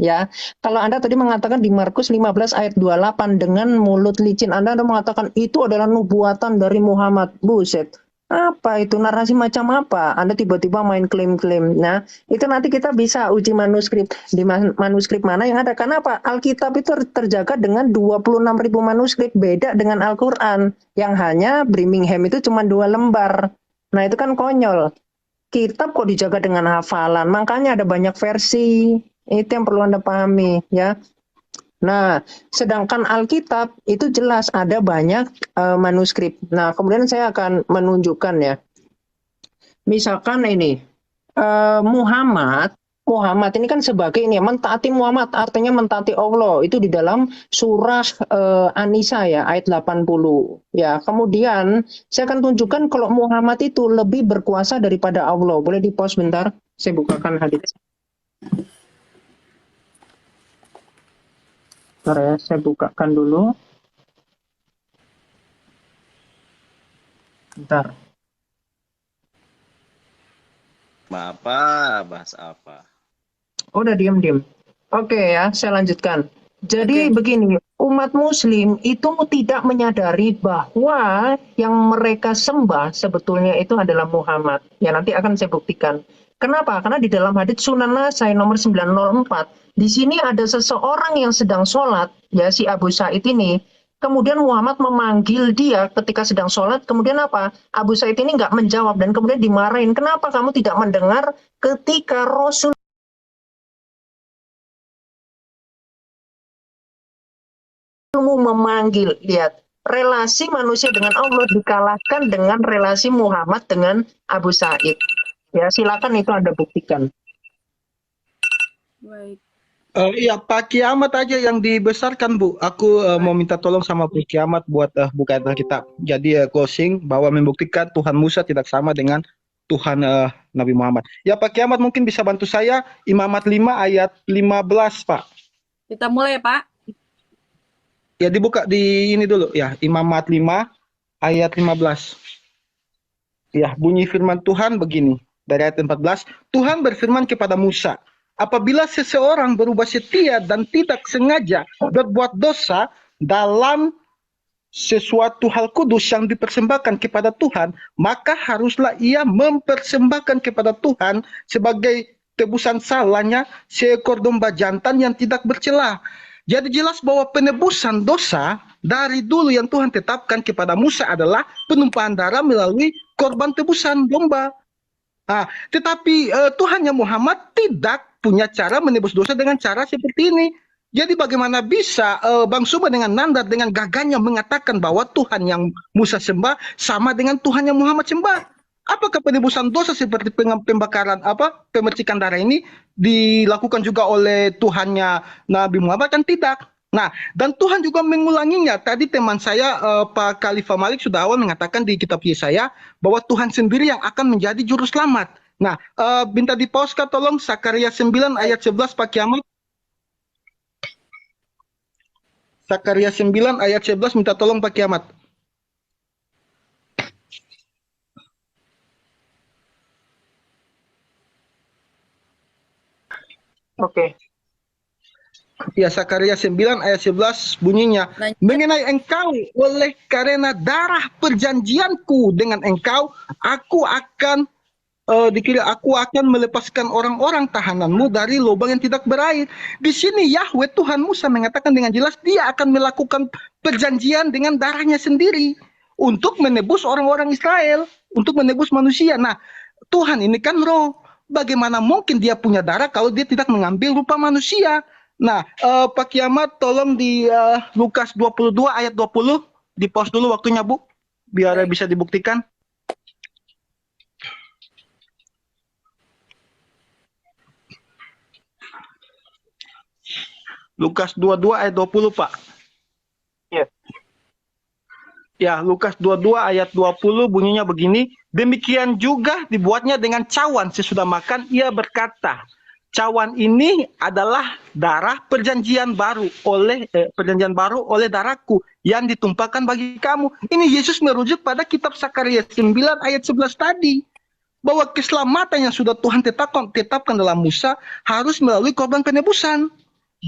S4: Ya, kalau Anda tadi mengatakan di Markus 15 ayat 28 dengan mulut licin Anda mengatakan itu adalah nubuatan dari Muhammad. Buset. Apa itu narasi macam apa? Anda tiba-tiba main klaim-klaim. Nah, itu nanti kita bisa uji manuskrip. Di manuskrip mana yang ada. Kenapa? Alkitab itu terjaga dengan 26.000 manuskrip. Beda dengan Al-Quran. Yang hanya Birmingham itu cuma 2 lembar. Nah, itu kan konyol. Kitab kok dijaga dengan hafalan. Makanya ada banyak versi. Itu yang perlu Anda pahami. Ya. Nah, sedangkan Alkitab itu jelas ada banyak manuskrip. Nah, kemudian saya akan menunjukkan ya. Misalkan ini Muhammad ini kan sebagai ini mentaati Muhammad artinya mentaati Allah itu di dalam surah An-Nisa ya ayat 80 ya. Kemudian saya akan tunjukkan kalau Muhammad itu lebih berkuasa daripada Allah. Boleh di-pause bentar? Saya bukakan hadis. Bentar ya, saya bukakan dulu. Bentar.
S3: Apa? Bahas apa?
S4: Udah diem. Oke ya, saya lanjutkan. Jadi begini, umat muslim itu tidak menyadari bahwa yang mereka sembah sebetulnya itu adalah Muhammad. Ya nanti akan saya buktikan. Kenapa? Karena di dalam hadits Sunan Nasai nomor 904, di sini ada seseorang yang sedang sholat, ya si Abu Sa'id ini. Kemudian Muhammad memanggil dia ketika sedang sholat. Kemudian apa? Abu Sa'id ini nggak menjawab dan kemudian dimarahin. Kenapa kamu tidak mendengar ketika Rasul memanggil? Lihat, relasi manusia dengan Allah dikalahkan dengan relasi Muhammad dengan Abu Sa'id. Ya, silakan itu Anda buktikan.
S2: Baik.
S5: Iya, Pak Kiamat aja yang dibesarkan, Bu. Aku mau minta tolong sama Pak Kiamat buat buka Alkitab. Jadi closing bahwa membuktikan Tuhan Musa tidak sama dengan Tuhan Nabi Muhammad. Ya, Pak Kiamat mungkin bisa bantu saya Imamat 5 ayat 15, Pak.
S2: Kita mulai, Pak.
S5: Ya, dibuka di ini dulu ya, Imamat 5 ayat 15. Ya, bunyi firman Tuhan begini. Dari ayat 14, Tuhan berfirman kepada Musa, apabila seseorang berubah setia dan tidak sengaja berbuat dosa dalam sesuatu hal kudus yang dipersembahkan kepada Tuhan, maka haruslah ia mempersembahkan kepada Tuhan sebagai tebusan salahnya seekor domba jantan yang tidak bercela. Jadi jelas bahwa penebusan dosa dari dulu yang Tuhan tetapkan kepada Musa adalah penumpahan darah melalui korban tebusan domba. Nah, tetapi Tuhannya Muhammad tidak punya cara menebus dosa dengan cara seperti ini. Jadi bagaimana bisa Bang Suba dengan nandar, dengan gagahnya mengatakan bahwa Tuhan yang Musa sembah sama dengan Tuhan yang Muhammad sembah? Apakah penebusan dosa seperti pembakaran pemercikan darah ini dilakukan juga oleh Tuhannya Nabi Muhammad? Kan tidak. Nah, dan Tuhan juga mengulanginya. Tadi teman saya Pak Khalifah Malik sudah awal mengatakan di kitab Yesaya bahwa Tuhan sendiri yang akan menjadi juru selamat. Nah, minta di-pause tolong Sakaria 9 ayat 11 Pak Kiamat. Sakaria 9 ayat 11 minta tolong Pak Kiamat.
S4: Oke.
S5: Ya, Sakaria 9 ayat 11 bunyinya, mengenai engkau, oleh karena darah perjanjianku dengan engkau, aku akan melepaskan orang-orang tahananmu dari lubang yang tidak berair. Di sini Yahweh Tuhan Musa mengatakan dengan jelas dia akan melakukan perjanjian dengan darahnya sendiri untuk menebus orang-orang Israel, untuk menebus manusia. Nah, Tuhan ini kan roh. Bagaimana mungkin dia punya darah kalau dia tidak mengambil rupa manusia? Nah, Pak Kiamat tolong di Lukas 22 ayat 20, di-pause dulu waktunya, Bu, biar bisa dibuktikan. Lukas 22 ayat 20, Pak.
S4: Ya.
S5: Ya, Lukas 22 ayat 20 bunyinya begini, demikian juga dibuatnya dengan cawan sesudah makan, ia berkata, cawan ini adalah darah perjanjian baru oleh darahku yang ditumpahkan bagi kamu. Ini Yesus merujuk pada kitab Sakaria 9 ayat 11 tadi, bahwa keselamatan yang sudah Tuhan tetapkan dalam Musa harus melalui korban penebusan.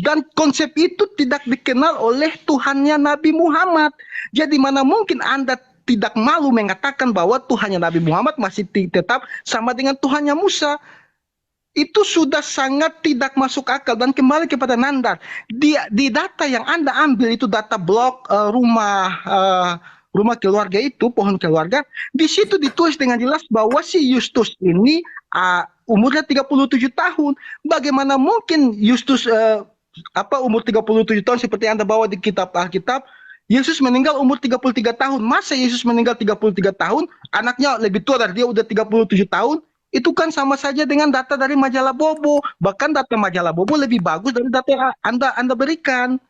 S5: Dan konsep itu tidak dikenal oleh Tuhannya Nabi Muhammad. Jadi mana mungkin Anda tidak malu mengatakan bahwa Tuhannya Nabi Muhammad masih tetap sama dengan Tuhannya Musa. Itu sudah sangat tidak masuk akal. Dan kembali kepada Nandar, di data yang Anda ambil itu data blog rumah keluarga itu, pohon keluarga, di situ ditulis dengan jelas bahwa si Justus ini umurnya 37 tahun. Bagaimana mungkin Justus umur 37 tahun seperti Anda bawa di kitab Alkitab? Yesus meninggal umur 33 tahun. Masa Yesus meninggal 33 tahun, anaknya lebih tua dari dia udah 37 tahun? Itu kan sama saja dengan data dari majalah Bobo. Bahkan data majalah Bobo lebih bagus dari data yang Anda berikan.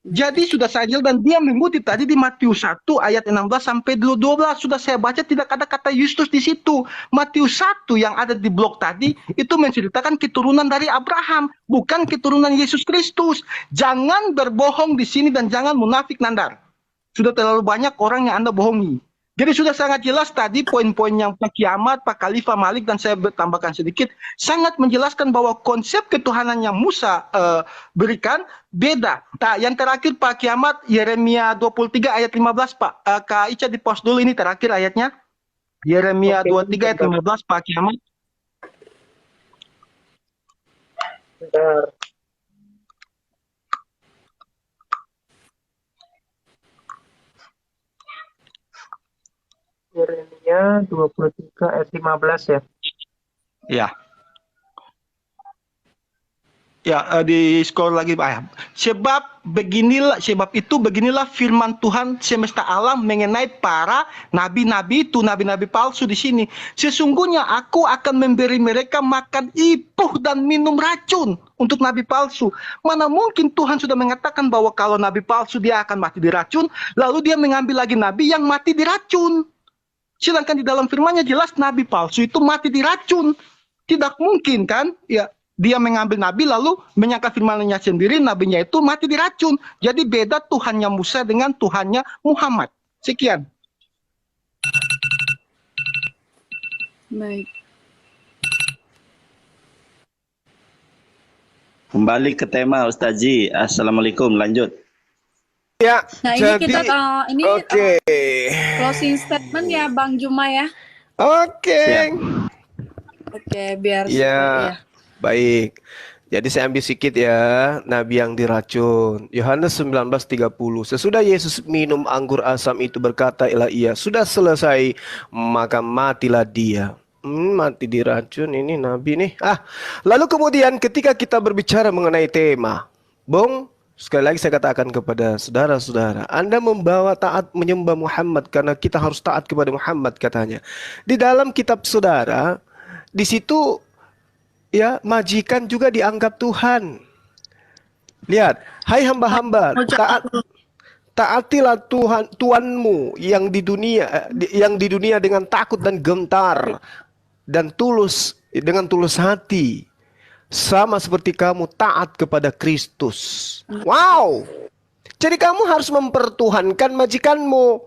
S5: Jadi sudah sajil, dan dia mengutip tadi di Matius 1 ayat 16 sampai 12. Sudah saya baca, tidak ada kata Justus di situ. Matius 1 yang ada di blog tadi itu menceritakan keturunan dari Abraham, bukan keturunan Yesus Kristus. Jangan berbohong di sini dan jangan munafik, Nandar. Sudah terlalu banyak orang yang Anda bohongi. Jadi sudah sangat jelas tadi poin-poin yang Pak Kiamat, Pak Khalifah Malik, dan saya tambahkan sedikit, sangat menjelaskan bahwa konsep ketuhanan yang Musa berikan beda. Nah, yang terakhir Pak Kiamat, Yeremia 23 ayat 15, Pak. Kak Ica di post dulu, ini terakhir ayatnya. Yeremia 23 ayat 15, Pak Kiamat.
S4: Bentar. Yeremia 23 ayat 15 ya.
S5: Ya. Ya, di skor lagi Pak. Sebab beginilah firman Tuhan semesta alam mengenai para nabi-nabi itu, nabi-nabi palsu di sini. Sesungguhnya aku akan memberi mereka makan ipuh dan minum racun untuk nabi palsu. Mana mungkin Tuhan sudah mengatakan bahwa kalau nabi palsu dia akan mati diracun, lalu dia mengambil lagi nabi yang mati diracun. Sedangkan di dalam firman-Nya jelas nabi palsu itu mati diracun. Tidak mungkin kan? Ya, dia mengambil nabi lalu menyangka firman-Nya sendiri nabinya itu mati diracun. Jadi beda Tuhannya Musa dengan Tuhannya Muhammad. Sekian.
S2: Baik.
S3: Kembali ke tema Ustazi. Assalamualaikum, lanjut.
S1: Ya,
S2: Nah,
S1: jadi
S2: ini
S1: oke.
S2: closing statement ya Bang Juma ya.
S1: Oke.
S2: Oke, biar
S1: Ya, baik. Jadi saya ambil sedikit ya, nabi yang diracun. Yohanes 19:30. Sesudah Yesus minum anggur asam itu berkata, ia sudah selesai, maka matilah dia. Mati diracun, ini nabi nih. Lalu kemudian ketika kita berbicara mengenai tema, Bung, sekali lagi saya katakan kepada saudara-saudara, Anda membawa taat menyembah Muhammad karena kita harus taat kepada Muhammad katanya. Di dalam kitab saudara, di situ ya majikan juga dianggap Tuhan. Lihat, hai hamba-hamba, taatilah Tuhanmu yang di dunia dengan takut dan gentar dan tulus, dengan tulus hati. Sama seperti kamu taat kepada Kristus. Wow. Jadi kamu harus mempertuhankan majikanmu.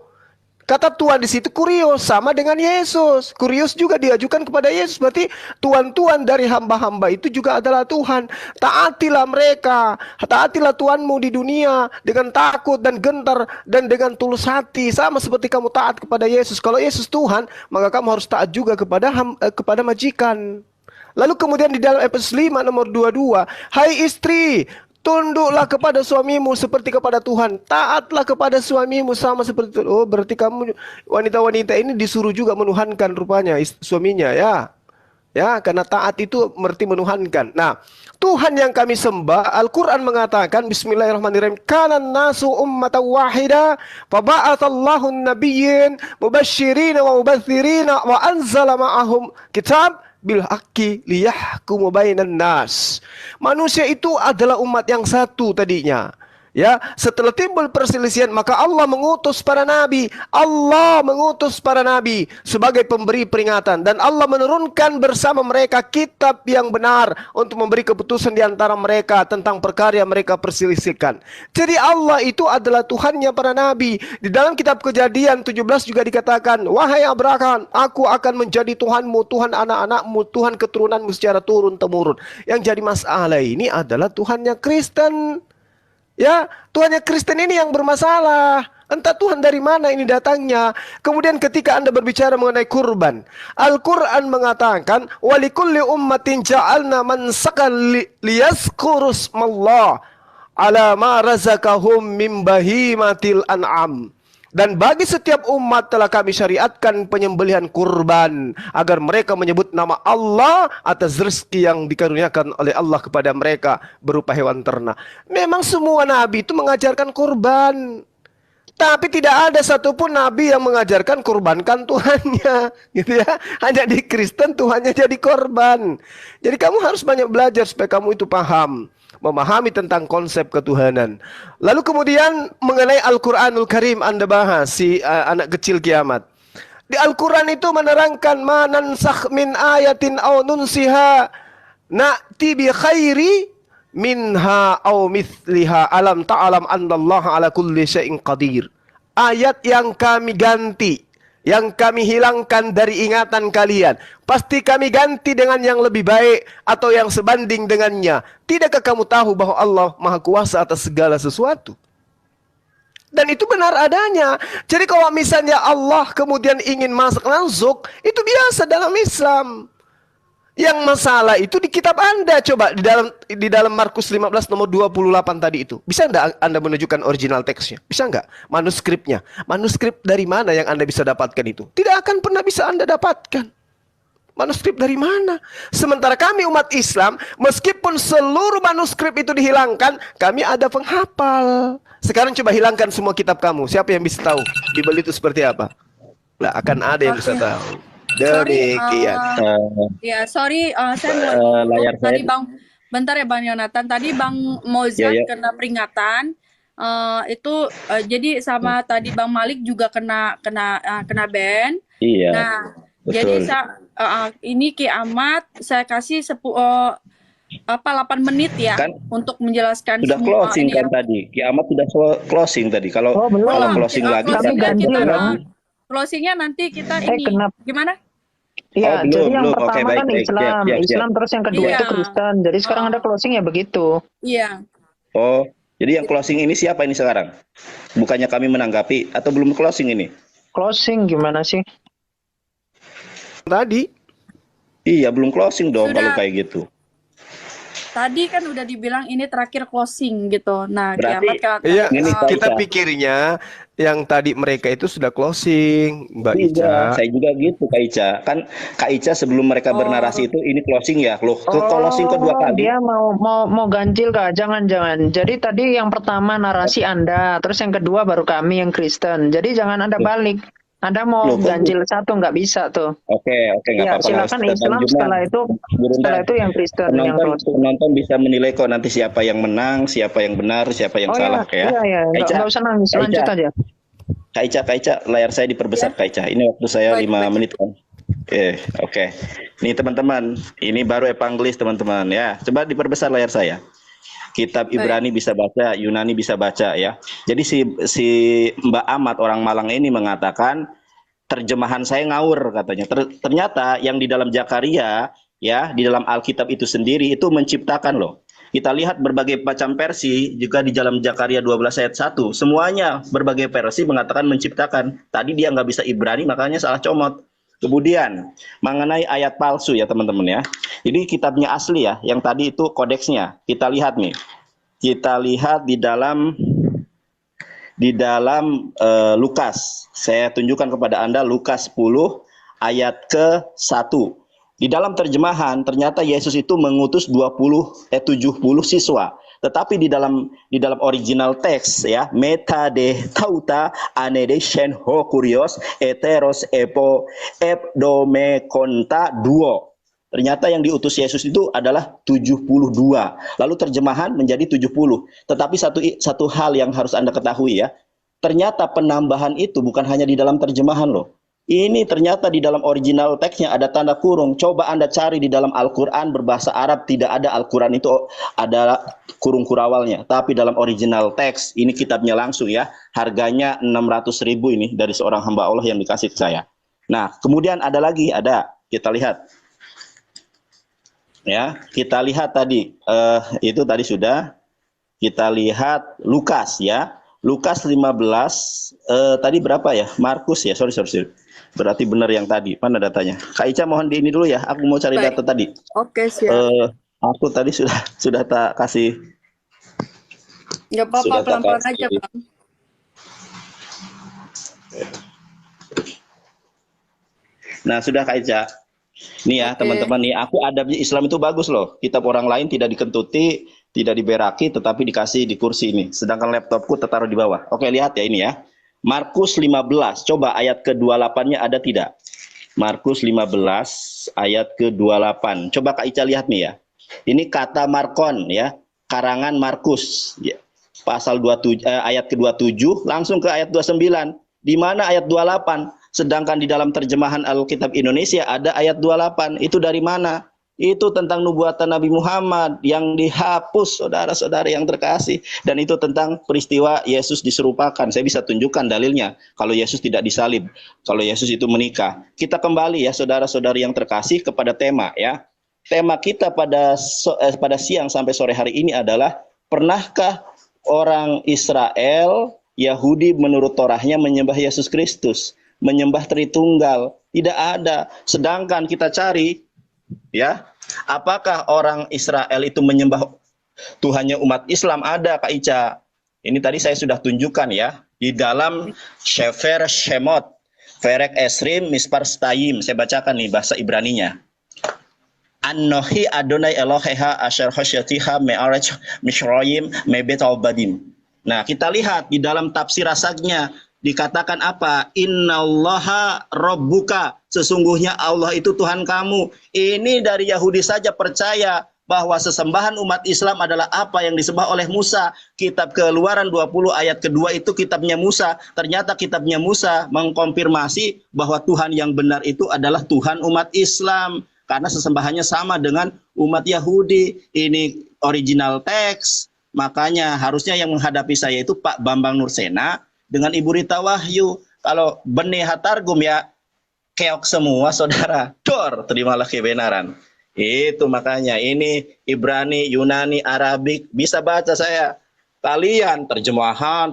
S1: Kata Tuhan di situ kurios, sama dengan Yesus. Kurios juga diajukan kepada Yesus. Berarti tuan-tuan dari hamba-hamba itu juga adalah Tuhan. Taatilah mereka. Taatilah Tuhanmu di dunia dengan takut dan gentar dan dengan tulus hati. Sama seperti kamu taat kepada Yesus. Kalau Yesus Tuhan, maka kamu harus taat juga kepada majikan. Lalu kemudian di dalam Efesus 5 nomor 22, hai istri, tunduklah kepada suamimu seperti kepada Tuhan. Taatlah kepada suamimu sama seperti itu. Oh, berarti kamu wanita-wanita ini disuruh juga menuhankan rupanya suaminya ya. Ya, karena taat itu berarti menuhankan. Nah, Tuhan yang kami sembah, Al-Quran mengatakan, Bismillahirrahmanirrahim, kanan nasu ummatan wahida, faba'atallahu nabiyyin, mubashirina wa mubathirina, wa anzala ma'ahum kitab, bil haqqi liyahkumu bainan nas. Manusia itu adalah umat yang satu tadinya. Ya, setelah timbul perselisihan maka Allah mengutus para nabi. Allah mengutus para nabi sebagai pemberi peringatan dan Allah menurunkan bersama mereka kitab yang benar untuk memberi keputusan di antara mereka tentang perkara yang mereka perselisihkan. Jadi Allah itu adalah Tuhannya para nabi. Di dalam kitab Kejadian 17 juga dikatakan, "Wahai Abraham, aku akan menjadi Tuhanmu, Tuhan anak-anakmu, Tuhan keturunanmu secara turun-temurun." Yang jadi masalah ini adalah Tuhannya Kristen. Ya, Tuhannya Kristen ini yang bermasalah. Entah Tuhan dari mana ini datangnya. Kemudian ketika Anda berbicara mengenai kurban, Al-Quran mengatakan, "Walikulli ummatin ja'alna mansakan liyazkuru smallah ala ma razaqahum min bahimatil an'am." Dan bagi setiap umat telah kami syariatkan penyembelihan kurban agar mereka menyebut nama Allah atas rezeki yang dikaruniakan oleh Allah kepada mereka berupa hewan ternak. Memang semua nabi itu mengajarkan kurban. Tapi tidak ada satupun nabi yang mengajarkan kurbankan Tuhannya, gitu ya. Hanya di Kristen Tuhannya jadi korban. Jadi kamu harus banyak belajar supaya kamu itu paham, memahami tentang konsep ketuhanan. Lalu kemudian mengenai Al-Quranul Karim Anda bahas si anak kecil kiamat. Di Al-Quran itu menerangkan ma nansakh min ayatin aw nunsiha na'ti bi khairi minha aw mithliha alam ta'lam annallaha ala kulli syai'in qadir. Ayat yang kami ganti, yang kami hilangkan dari ingatan kalian, pasti kami ganti dengan yang lebih baik atau yang sebanding dengannya. Tidakkah kamu tahu bahwa Allah Maha Kuasa atas segala sesuatu? Dan itu benar adanya. Jadi kalau misalnya Allah kemudian ingin masuk langsung, itu biasa dalam Islam. Yang masalah itu di kitab Anda. Coba di dalam Markus 15 nomor 28 tadi itu. Bisa enggak Anda menunjukkan original teksnya? Bisa enggak? Manuskripnya. Manuskrip dari mana yang Anda bisa dapatkan itu? Tidak akan pernah bisa Anda dapatkan. Manuskrip dari mana? Sementara kami umat Islam, meskipun seluruh manuskrip itu dihilangkan, kami ada penghafal. Sekarang coba hilangkan semua kitab kamu. Siapa yang bisa tahu Bible itu seperti apa? Nah, akan ada yang bisa tahu. Demikian.
S2: Saya mau
S3: layar
S2: tadi
S3: saya.
S2: Bang, bentar ya Bang Yonatan. Tadi Bang Mozart
S3: Ya.
S2: kena peringatan. Jadi sama tadi Bang Malik juga kena ban.
S3: Iya.
S2: Nah,
S3: betul.
S2: jadi ini kiamat saya kasih 8 menit ya
S3: Kan
S2: untuk menjelaskan
S3: sudah
S2: semua
S3: closing
S2: ini
S3: kan
S2: ya.
S3: tadi. Kiamat sudah closing tadi. Kalau
S4: belum.
S3: kalau closing lagi
S2: Closingnya
S3: berarti
S2: kita
S3: lagi.
S2: closingnya nanti kita ini
S4: kenapa?
S2: gimana?
S4: Iya,
S3: belum,
S4: jadi yang
S3: belum. Oke,
S4: pertama
S3: baik,
S4: kan
S3: baik.
S4: Islam,
S3: Siap.
S4: Islam terus yang kedua
S2: Iya.
S4: itu Kristen. Jadi sekarang ada closing ya begitu.
S2: Iya.
S3: Oh, jadi yang closing ini siapa ini sekarang? Bukannya kami menanggapi atau belum closing ini?
S4: Closing gimana sih?
S1: Tadi
S3: Iya, belum closing dong
S2: Sudah.
S3: kalau kayak gitu.
S2: Tadi kan udah dibilang ini terakhir closing gitu. Nah,
S3: Berarti-
S2: kiamat kan.
S1: iya,
S3: Ini
S1: kita
S3: Kak Ica.
S1: pikirnya yang tadi mereka itu sudah closing, Mbak Ica.
S3: Iya, saya juga gitu Kak Ica. Kan Kak Ica sebelum mereka bernarasi itu ini closing ya. Loh, closing kedua kali.
S4: Dia mau ganjil Kak? Jangan. Jadi tadi yang pertama narasi Anda, terus yang kedua baru kami yang Kristen. Jadi jangan Anda balik. Anda mau
S3: Loh, kok
S4: ganjil satu nggak bisa tuh.
S3: Oke, nggak
S4: Ya,
S3: apa-apa.
S4: silakan
S3: Kita
S4: Islam
S3: lanjutkan.
S4: setelah
S3: Burunda.
S4: itu yang Kristen yang closing.
S3: Penonton bisa menilai kok nanti siapa yang menang, siapa yang benar, siapa yang salah ya.
S4: Iya.
S3: Kak Ica,
S4: Nggak usah nangis,
S3: Kak
S4: lanjut
S3: Ica.
S4: aja.
S3: Kak Ica, layar saya diperbesar Kak Ica. Ini waktu saya
S2: Baik,
S3: 5
S2: baik.
S3: menit kan. Oke. Ini teman-teman, ini baru evangelis teman-teman ya. Coba diperbesar layar saya. Kitab Ibrani bisa baca, Yunani bisa baca ya. Jadi si Mbak Ahmad orang Malang ini mengatakan terjemahan saya ngawur katanya. Ternyata yang di dalam Zakaria ya, di dalam Alkitab itu sendiri itu menciptakan loh. Kita lihat berbagai macam versi juga di dalam Zakaria 12 ayat 1. Semuanya berbagai versi mengatakan menciptakan. Tadi dia nggak bisa Ibrani makanya salah comot. Kemudian mengenai ayat palsu ya teman-teman ya. Ini kitabnya asli ya, yang tadi itu kodeksnya. Kita lihat nih. Kita lihat di dalam Lukas. Saya tunjukkan kepada Anda Lukas 10 ayat ke-1. Di dalam terjemahan ternyata Yesus itu mengutus 70 siswa. Tetapi di dalam original teks ya, meta de tauta anede shen ho kurios eteros epo epdome konta duo. Ternyata yang diutus Yesus itu adalah 72. Lalu terjemahan menjadi 70. Tetapi satu hal yang harus Anda ketahui ya. Ternyata penambahan itu bukan hanya di dalam terjemahan loh. Ini ternyata di dalam original teksnya ada tanda kurung. Coba Anda cari di dalam Al-Quran berbahasa Arab, tidak ada Al-Quran itu ada kurung kurawalnya. Tapi dalam original teks, ini kitabnya langsung ya. Harganya 600.000 ini dari seorang hamba Allah yang dikasih ke saya. Nah, kemudian ada lagi, kita lihat. Ya, kita lihat tadi, itu tadi sudah. Kita lihat Lukas ya. Lukas 15, tadi berapa ya? Markus ya, sorry. Berarti benar yang tadi. Mana datanya? Kak Ica mohon di ini dulu ya. Aku mau cari
S2: Baik.
S3: data tadi.
S2: Oke, siap.
S3: Aku tadi sudah tak kasih.
S2: Nggak apa-apa,
S3: sudah tak
S2: pelan-pelan
S3: kasih.
S2: aja, Bang.
S3: Nah, sudah Kak Ica. Nih ya,
S2: Oke.
S3: teman-teman nih, aku adab Islam itu bagus loh. Kitab orang lain tidak dikentuti, tidak diberaki, tetapi dikasih di kursi ini. Sedangkan laptopku tertaruh di bawah. Oke, lihat ya ini ya. Markus 15, coba ayat ke-28-nya ada tidak? Markus 15 ayat ke-28. Coba Kak Ica lihat nih ya. Ini kata Markon ya, karangan Markus ya. Pasal 27 ayat ke-27 langsung ke ayat 29. Di mana ayat 28? Sedangkan di dalam terjemahan Alkitab Indonesia ada ayat 28. Itu dari mana? Itu tentang nubuatan Nabi Muhammad yang dihapus, saudara-saudara yang terkasih. Dan itu tentang peristiwa Yesus diserupakan. Saya bisa tunjukkan dalilnya. Kalau Yesus tidak disalib, kalau Yesus itu menikah. Kita kembali ya saudara-saudari yang terkasih kepada tema ya. Tema kita pada siang sampai sore hari ini adalah, pernahkah orang Israel, Yahudi menurut Torahnya menyembah Yesus Kristus? Menyembah Tritunggal? Tidak ada. Sedangkan kita cari ya, apakah orang Israel itu menyembah Tuhannya umat Islam? Ada Kak Ica. Ini tadi saya sudah tunjukkan ya di dalam Shefer Shemot, Verek Esrim Mispar Stayim. Saya bacakan nih bahasa Ibraninya. Anohi Adonai Eloheha Asher Hoshetiha Me'arech Mishroyim Mebet Albadim. Nah, kita lihat di dalam tafsir Rasagnya dikatakan apa? Innallaha rabbuka, sesungguhnya Allah itu Tuhan kamu. Ini dari Yahudi saja percaya bahwa sesembahan umat Islam adalah apa yang disembah oleh Musa. Kitab Keluaran 20 ayat kedua itu kitabnya Musa. Ternyata kitabnya Musa mengkonfirmasi bahwa Tuhan yang benar itu adalah Tuhan umat Islam. Karena sesembahannya sama dengan umat Yahudi. Ini original teks. Makanya harusnya yang menghadapi saya itu Pak Bambang Nursena dengan Ibu Rita Wahyu. Kalau benih hatargum ya keok semua saudara. Dor, terimalah kebenaran. Itu makanya ini Ibrani, Yunani, Arabik bisa baca saya. Kalian terjemahan.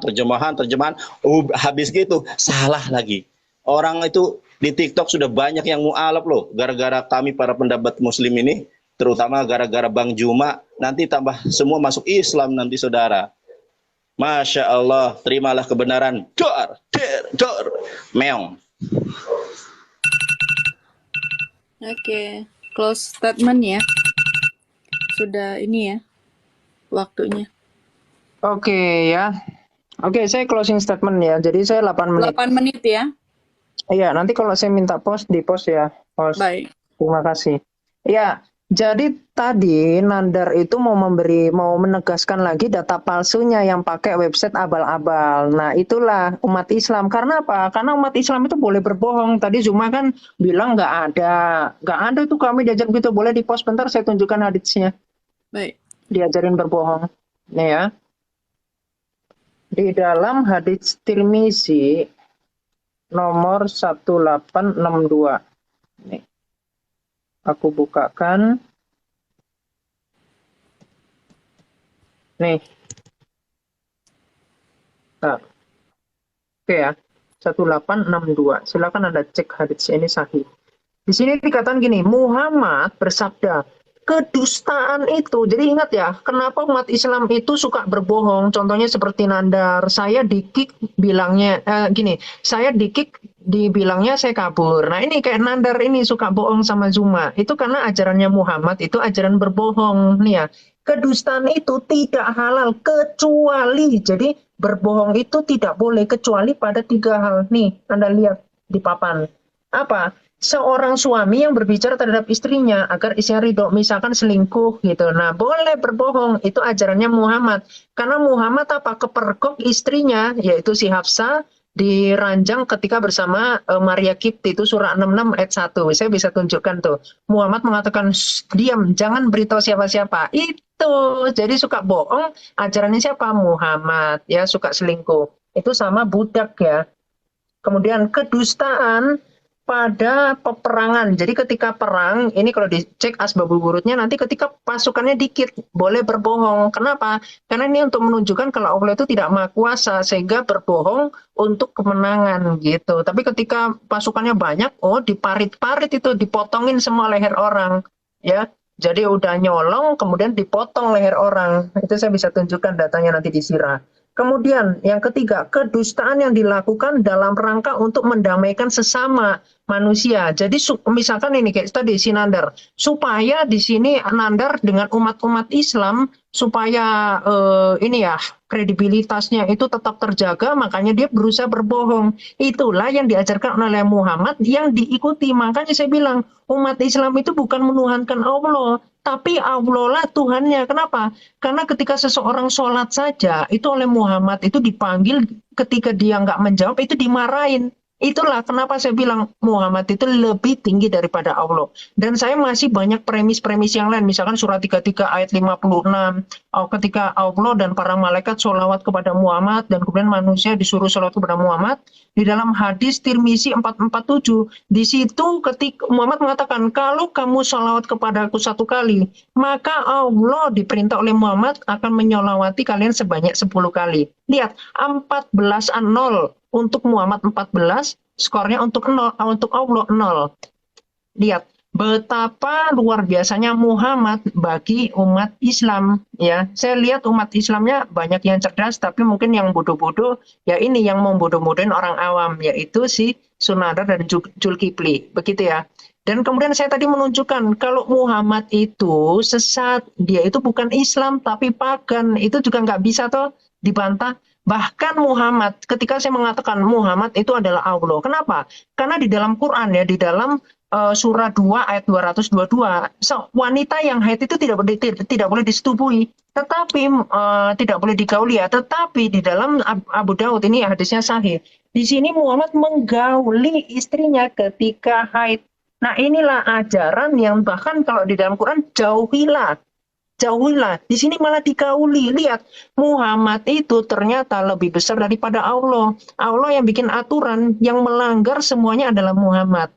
S3: Habis gitu salah lagi. Orang itu di TikTok sudah banyak yang mualaf loh. Gara-gara kami para pendapat Muslim ini, terutama gara-gara Bang Juma, nanti tambah semua masuk Islam nanti saudara. Masya Allah, terimalah kebenaran. Dor, meong.
S2: Oke, close statement ya. Sudah ini ya, waktunya.
S4: Oke ya. Oke, saya closing statement ya. Jadi saya 8 menit.
S2: 8 menit ya.
S4: Iya, nanti kalau saya minta post, di post ya. Post.
S2: Baik.
S4: Terima kasih. Ya, jadi tadi Nandar itu mau menegaskan lagi data palsunya yang pakai website abal-abal. Nah, itulah umat Islam. Karena apa? Karena umat Islam itu boleh berbohong. Tadi Zuma kan bilang nggak ada tuh kami diajar gitu. Boleh di post bentar, saya tunjukkan haditsnya.
S2: Baik.
S4: Diajarin berbohong. Nih ya. Di dalam hadits Tirmizi nomor 1862. Nih. Aku bukakan. Nih. Nah. Oke ya. 1862. Silakan Anda cek hadits ini sahih. Di sini dikatakan gini, Muhammad bersabda, kedustaan itu. Jadi ingat ya, kenapa umat Islam itu suka berbohong? Contohnya seperti Nandar, saya dikik bilangnya saya dikik dibilangnya saya kabur. Nah, ini kayak Nandar ini suka bohong sama Zuma. Itu karena ajarannya Muhammad itu ajaran berbohong. Nih ya, kedustaan itu tidak halal kecuali, jadi berbohong itu tidak boleh kecuali pada 3 hal. Nih, Anda lihat di papan. Apa? seorang suami yang berbicara terhadap istrinya agar istrinya ridho, misalkan selingkuh gitu. Nah, boleh berbohong, itu ajarannya Muhammad. Karena Muhammad apa? Kepergok istrinya, yaitu si Hafsah, diranjang ketika bersama Maria Kipti, itu surah 66 ayat 1. Saya bisa tunjukkan tuh. Muhammad mengatakan, diam, jangan beritahu siapa-siapa. Itu, jadi suka bohong, ajarannya siapa? Muhammad, ya, suka selingkuh. Itu sama budak ya. Kemudian kedustaan pada peperangan. Jadi ketika perang, ini kalau dicek asbabul wurudnya, nanti ketika pasukannya dikit, boleh berbohong. Kenapa? Karena ini untuk menunjukkan kalau Allah itu tidak maha kuasa, sehingga berbohong untuk kemenangan gitu. Tapi ketika pasukannya banyak, oh diparit-parit itu, dipotongin semua leher orang. Ya, jadi udah nyolong, kemudian dipotong leher orang. Itu saya bisa tunjukkan datanya nanti di sirah. Kemudian yang ketiga, kedustaan yang dilakukan dalam rangka untuk mendamaikan sesama manusia. Jadi misalkan ini kayak tadi si Nandar, supaya di sini Nandar dengan umat-umat Islam supaya ini ya kredibilitasnya itu tetap terjaga, makanya dia berusaha berbohong. Itulah yang diajarkan oleh Muhammad yang diikuti. Makanya saya bilang umat Islam itu bukan menuhankan Allah, tapi Allah lah Tuhannya. Kenapa? Karena ketika seseorang sholat saja, itu oleh Muhammad itu dipanggil, ketika dia nggak menjawab, itu dimarahin. Itulah kenapa saya bilang Muhammad itu lebih tinggi daripada Allah. Dan saya masih banyak premis-premis yang lain. Misalkan surat 33 ayat 56. Ketika Allah dan para malaikat sholawat kepada Muhammad, dan kemudian manusia disuruh sholawat kepada Muhammad. Di dalam hadis Tirmizi 447, di situ ketika Muhammad mengatakan, kalau kamu sholawat kepada aku 1 kali, maka Allah diperintah oleh Muhammad akan menyolawati kalian sebanyak 10 kali. Lihat, 14-0 untuk Muhammad 14, skornya untuk Allah 0. Lihat betapa luar biasanya Muhammad bagi umat Islam ya. Saya lihat umat Islamnya banyak yang cerdas, tapi mungkin yang bodoh-bodoh ya ini yang membodoh-bodohin orang awam, yaitu si Sunadar dan Zulkifli, begitu ya. Dan kemudian saya tadi menunjukkan kalau Muhammad itu sesat, dia itu bukan Islam tapi pagan, itu juga nggak bisa toh dibantah. Bahkan Muhammad, ketika saya mengatakan Muhammad itu adalah Allah, kenapa? Karena di dalam Quran ya, di dalam surah 2 ayat 222, wanita yang haid itu tidak boleh disetubui, tetapi tidak boleh digauli ya. Tetapi di dalam Abu Daud ini hadisnya sahih. Di sini Muhammad menggauli istrinya ketika haid. Nah inilah ajaran yang bahkan kalau di dalam Quran jauhilah. Di sini malah digauli. Lihat, Muhammad itu ternyata lebih besar daripada Allah. Allah yang bikin aturan, yang melanggar semuanya adalah Muhammad.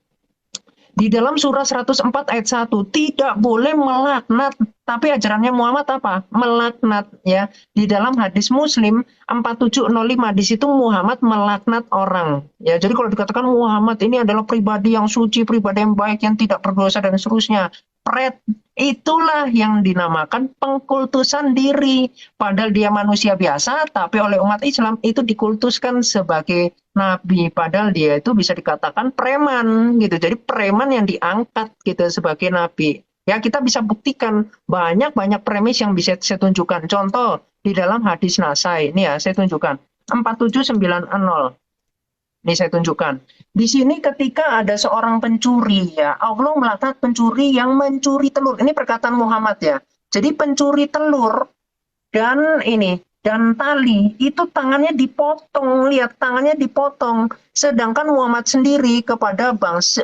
S4: Di dalam surah 104 ayat 1, tidak boleh melaknat. Tapi ajarannya Muhammad apa? Melaknat ya. Di dalam hadis Muslim 4705, di situ Muhammad melaknat orang. Ya, jadi kalau dikatakan Muhammad ini adalah pribadi yang suci, pribadi yang baik, yang tidak berdosa dan seterusnya, itulah yang dinamakan pengkultusan diri. Padahal dia manusia biasa, tapi oleh umat Islam itu dikultuskan sebagai nabi. Padahal dia itu bisa dikatakan preman gitu. Jadi preman yang diangkat gitu sebagai nabi. Ya kita bisa buktikan banyak premis yang bisa saya tunjukkan. Contoh di dalam hadis Nasai. Ini ya saya tunjukkan 4790. Ini saya tunjukkan. Di sini ketika ada seorang pencuri ya, Allah melaknat pencuri yang mencuri telur. Ini perkataan Muhammad ya. Jadi pencuri telur dan tali itu tangannya dipotong. Lihat tangannya dipotong. Sedangkan Muhammad sendiri kepada bangsa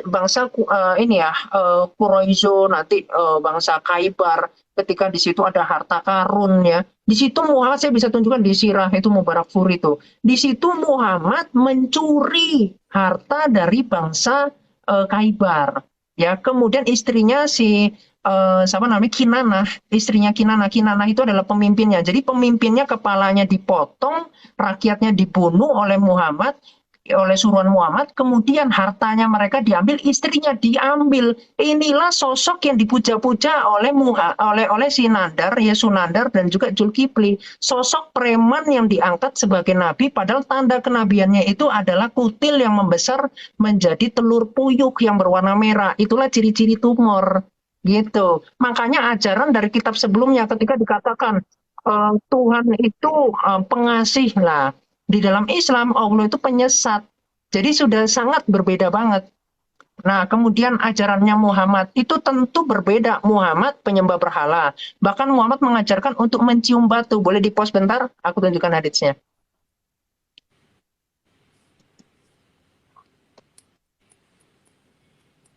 S4: Quraizo, nanti bangsa Khaybar, ketika di situ ada harta karun ya. Di situ Muhammad, saya bisa tunjukkan di sirah itu Mubarak Furi itu. Di situ Muhammad mencuri harta dari bangsa Khaybar. Ya, kemudian istrinya Kinanah, istrinya Kinanah itu adalah pemimpinnya. Jadi pemimpinnya kepalanya dipotong, rakyatnya dibunuh oleh Muhammad, oleh suruhan Muhammad, kemudian hartanya mereka diambil, istrinya diambil. Inilah sosok yang dipuja-puja oleh si Nandar, ya Sunandar dan juga Zulkifli. Sosok preman yang diangkat sebagai nabi, padahal tanda kenabiannya itu adalah kutil yang membesar menjadi telur puyuk yang berwarna merah. Itulah ciri-ciri tumor. Gitu. Makanya ajaran dari kitab sebelumnya ketika dikatakan Tuhan itu pengasih lah. Di dalam Islam Allah itu penyesat. Jadi sudah sangat berbeda banget. Nah, kemudian ajarannya Muhammad itu tentu berbeda. Muhammad penyembah berhala. Bahkan Muhammad mengajarkan untuk mencium batu. Boleh di-pause bentar? Aku tunjukkan haditsnya.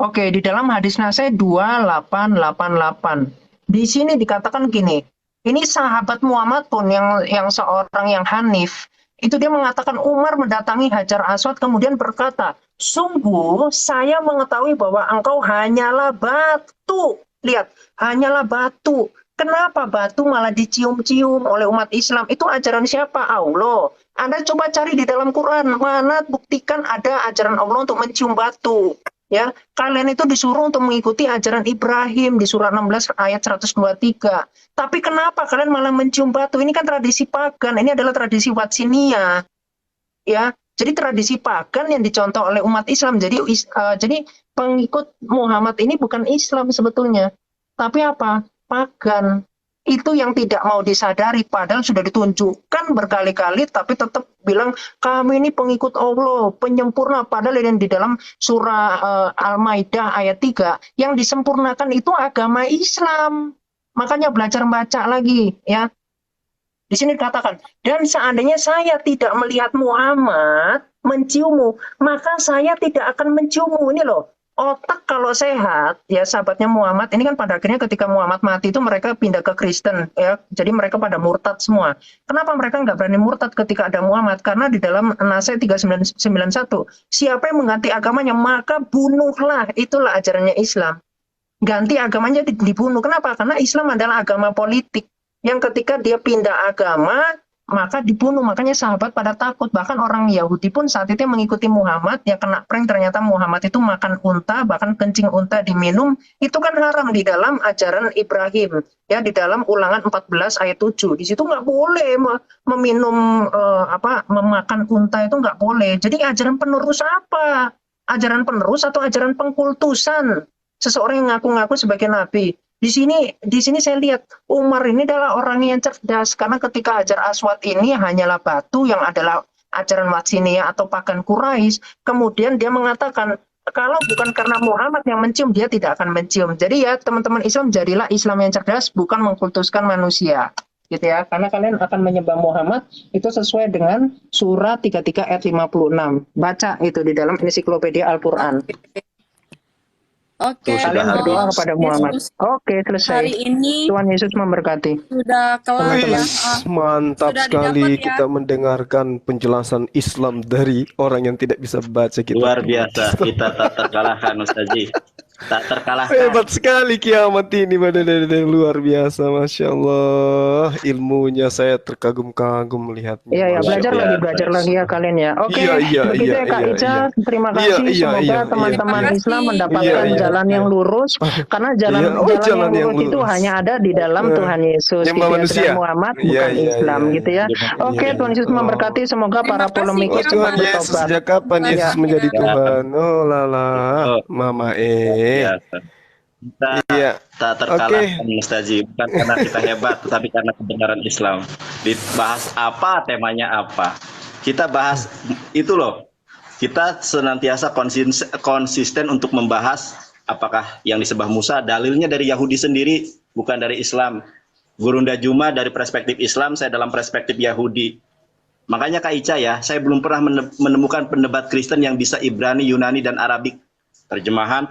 S4: Oke, di dalam hadis Nasai 2888. Di sini dikatakan gini, ini sahabat Muhammad pun yang seorang yang Hanif, itu dia mengatakan Umar mendatangi Hajar Aswad kemudian berkata, sungguh saya mengetahui bahwa engkau hanyalah batu. Lihat, hanyalah batu. Kenapa batu malah dicium-cium oleh umat Islam? Itu ajaran siapa? Allah. Anda coba cari di dalam Quran, mana buktikan ada ajaran Allah untuk mencium batu. Ya, kalian itu disuruh untuk mengikuti ajaran Ibrahim di surah 16 ayat 123. Tapi kenapa kalian malah mencium batu? Ini kan tradisi pagan, ini adalah tradisi Watsinia. Ya, jadi tradisi pagan yang dicontoh oleh umat Islam. Jadi pengikut Muhammad ini bukan Islam sebetulnya, tapi apa? Pagan. Itu yang tidak mau disadari, padahal sudah ditunjukkan berkali-kali, tapi tetap bilang kami ini pengikut Allah, penyempurna. Padahal yang di dalam surah Al-Maidah ayat 3 yang disempurnakan itu agama Islam. Makanya belajar baca lagi, ya. Di sini dikatakan, dan seandainya saya tidak melihat Muhammad menciummu, maka saya tidak akan menciummu. Ini loh. Otak kalau sehat, ya sahabatnya Muhammad, ini kan pada akhirnya ketika Muhammad mati itu mereka pindah ke Kristen, ya. Jadi mereka pada murtad semua. Kenapa mereka nggak berani murtad ketika ada Muhammad? Karena di dalam Nasai 3991, siapa yang mengganti agamanya, maka bunuhlah. Itulah ajarannya Islam. Ganti agamanya dibunuh. Kenapa? Karena Islam adalah agama politik. Yang ketika dia pindah agama, maka dibunuh. Makanya sahabat pada takut. Bahkan orang Yahudi pun saat itu mengikuti Muhammad, ya kena prank ternyata Muhammad itu makan unta, bahkan kencing unta diminum. Itu kan haram di dalam ajaran Ibrahim. Ya, di dalam Ulangan 14 ayat 7. Di situ nggak boleh meminum, memakan unta itu nggak boleh. Jadi ajaran penerus apa? Ajaran penerus atau ajaran pengkultusan? Seseorang yang ngaku-ngaku sebagai nabi. Di sini saya lihat Umar ini adalah orang yang cerdas, karena ketika Hajar Aswad ini hanyalah batu yang adalah ajaran Watsinia atau pagan Quraisy, kemudian dia mengatakan kalau bukan karena Muhammad yang mencium, dia tidak akan mencium. Jadi ya teman-teman Islam, jadilah Islam yang cerdas, bukan mengkultuskan manusia. Gitu ya, karena kalian akan menyembah Muhammad itu sesuai dengan surah 33 ayat 56. Baca itu di dalam ensiklopedia Al-Qur'an.
S2: Oke,
S4: Kalian berdoa kepada Muhammad. Oke, selesai.
S2: hari ini
S4: Tuhan Yesus memberkati.
S2: sudah kelar ya.
S1: Mantap
S2: Sudah
S1: sekali
S2: didapat ya.
S1: kita mendengarkan penjelasan Islam dari orang yang tidak bisa baca kita.
S3: Luar biasa, kita tak terkalahkan Ustazi. Tak terkalahkan.
S1: Hebat sekali kiamat ini, luar biasa, masya Allah. Ilmunya saya terkagum-kagum melihatnya.
S4: Iya, ya,
S3: Masya
S4: belajar
S3: Allah.
S4: lagi ya kalian ya. Oke,
S1: Iya,
S4: begitu ya Kak Ica. Terima kasih. Semoga teman-teman
S2: iya.
S4: Islam mendapatkan
S1: Iya, iya.
S4: jalan yang lurus, karena jalan
S1: jalan yang
S4: yang lurus itu
S1: lurus.
S4: hanya ada di dalam Tuhan Yesus.
S1: Nyembah
S4: Gitu ya,
S1: manusia.
S4: sedang Muhammad
S1: Iya,
S4: bukan
S1: iya,
S4: Islam,
S1: iya.
S4: gitu ya. Oke,
S1: Iya.
S4: Tuhan Yesus memberkati. Semoga para
S2: Terima kasih,
S4: polemikus
S2: Kiamat.
S1: Tuhan
S4: cepat
S1: Yesus,
S4: bertobat.
S1: sejak kapan
S2: Iya.
S1: Yesus menjadi
S2: Iya.
S1: Tuhan? Oh lala,
S3: Oh.
S1: Mama
S3: Biasa. Kita
S1: Iya.
S3: tak terkalahkan Ustazi, bukan karena kita hebat, tetapi karena kebenaran Islam. Dibahas apa, temanya apa. Kita bahas itu loh. Kita senantiasa konsisten untuk membahas apakah yang disembah Musa dalilnya dari Yahudi sendiri, bukan dari Islam. Gurunda Juma dari perspektif Islam, saya dalam perspektif Yahudi. Makanya Kak Ica ya, saya belum pernah menemukan pendebat Kristen yang bisa Ibrani, Yunani, dan Arabik. Terjemahan.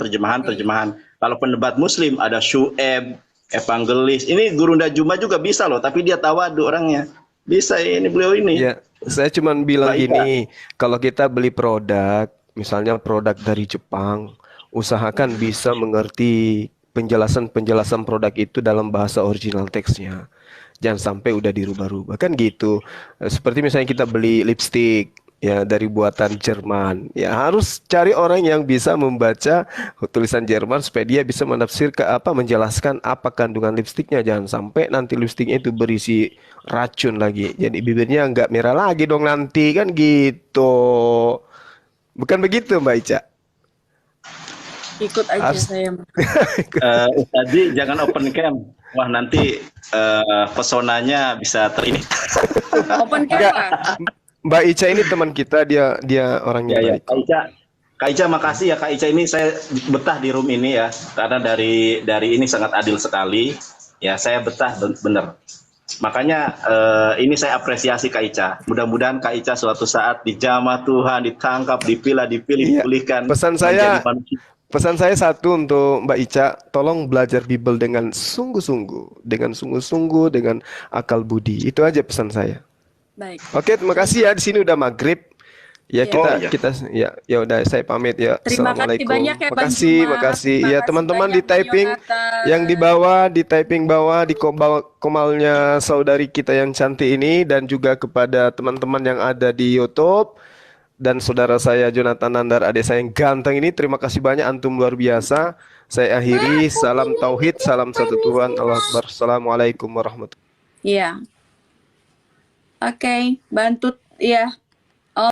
S3: Kalau pendebat Muslim ada Syu'eb, evangelis. Ini Gurunda Juma juga bisa loh, tapi dia tawadu orangnya. Bisa ini beliau ini.
S1: Ya, saya cuma bilang
S3: Baik,
S1: gini, kalau kita beli produk, misalnya produk dari Jepang, usahakan bisa mengerti penjelasan produk itu dalam bahasa original teksnya. Jangan sampai udah dirubah-rubah, kan gitu. Seperti misalnya kita beli lipstick ya dari buatan Jerman, ya harus cari orang yang bisa membaca tulisan Jerman supaya dia bisa menjelaskan apa kandungan lipstiknya. Jangan sampai nanti lipstiknya itu berisi racun lagi, jadi bibirnya nggak merah lagi dong nanti, kan gitu. Bukan begitu Mbak Ica?
S2: Ikut aja
S1: Harus-
S2: saya.
S3: Ustazi jangan open cam. Wah nanti pesonanya bisa terini.
S2: Open
S1: Enggak.
S2: camera.
S1: Mbak Ica ini teman kita, dia orangnya
S3: Ya,
S1: baik.
S3: Kak Ica, Kak Ica, makasih ya Kak Ica, ini saya betah di room ini ya, karena dari ini sangat adil sekali. Ya, saya betah bener. Makanya ini saya apresiasi Kak Ica. Mudah-mudahan Kak Ica suatu saat dijamah Tuhan, ditangkap, dipilih,
S1: Iya.
S3: dipulihkan
S1: Pesan
S3: menjadi
S1: saya
S3: manusia.
S1: Pesan saya satu untuk Mbak Ica, tolong belajar Bible dengan sungguh-sungguh, dengan akal budi. Itu aja pesan saya.
S2: Baik.
S1: Oke, terima kasih ya. Di sini udah maghrib. Ya
S2: Iya.
S1: kita ya udah saya pamit ya.
S2: Terima kasih
S1: Assalamualaikum.
S2: banyak ya Bang
S1: Makasih,
S2: Juma.
S1: makasih.
S2: Terima
S1: Ya
S2: kasih
S1: teman-teman
S2: banyak
S1: di
S2: Bang
S1: typing
S2: Yonatan.
S1: yang di typing bawah di komalnya saudari kita yang cantik ini, dan juga kepada teman-teman yang ada di YouTube dan saudara saya Jonathan Nandar, adik saya yang ganteng ini. Terima kasih banyak, antum luar biasa. Saya akhiri, salam tauhid, salam satu Tuhan, Allah Akbar. Assalamualaikum warahmatullahi wabarakatuh.
S2: Iya. Oke, bantu ya.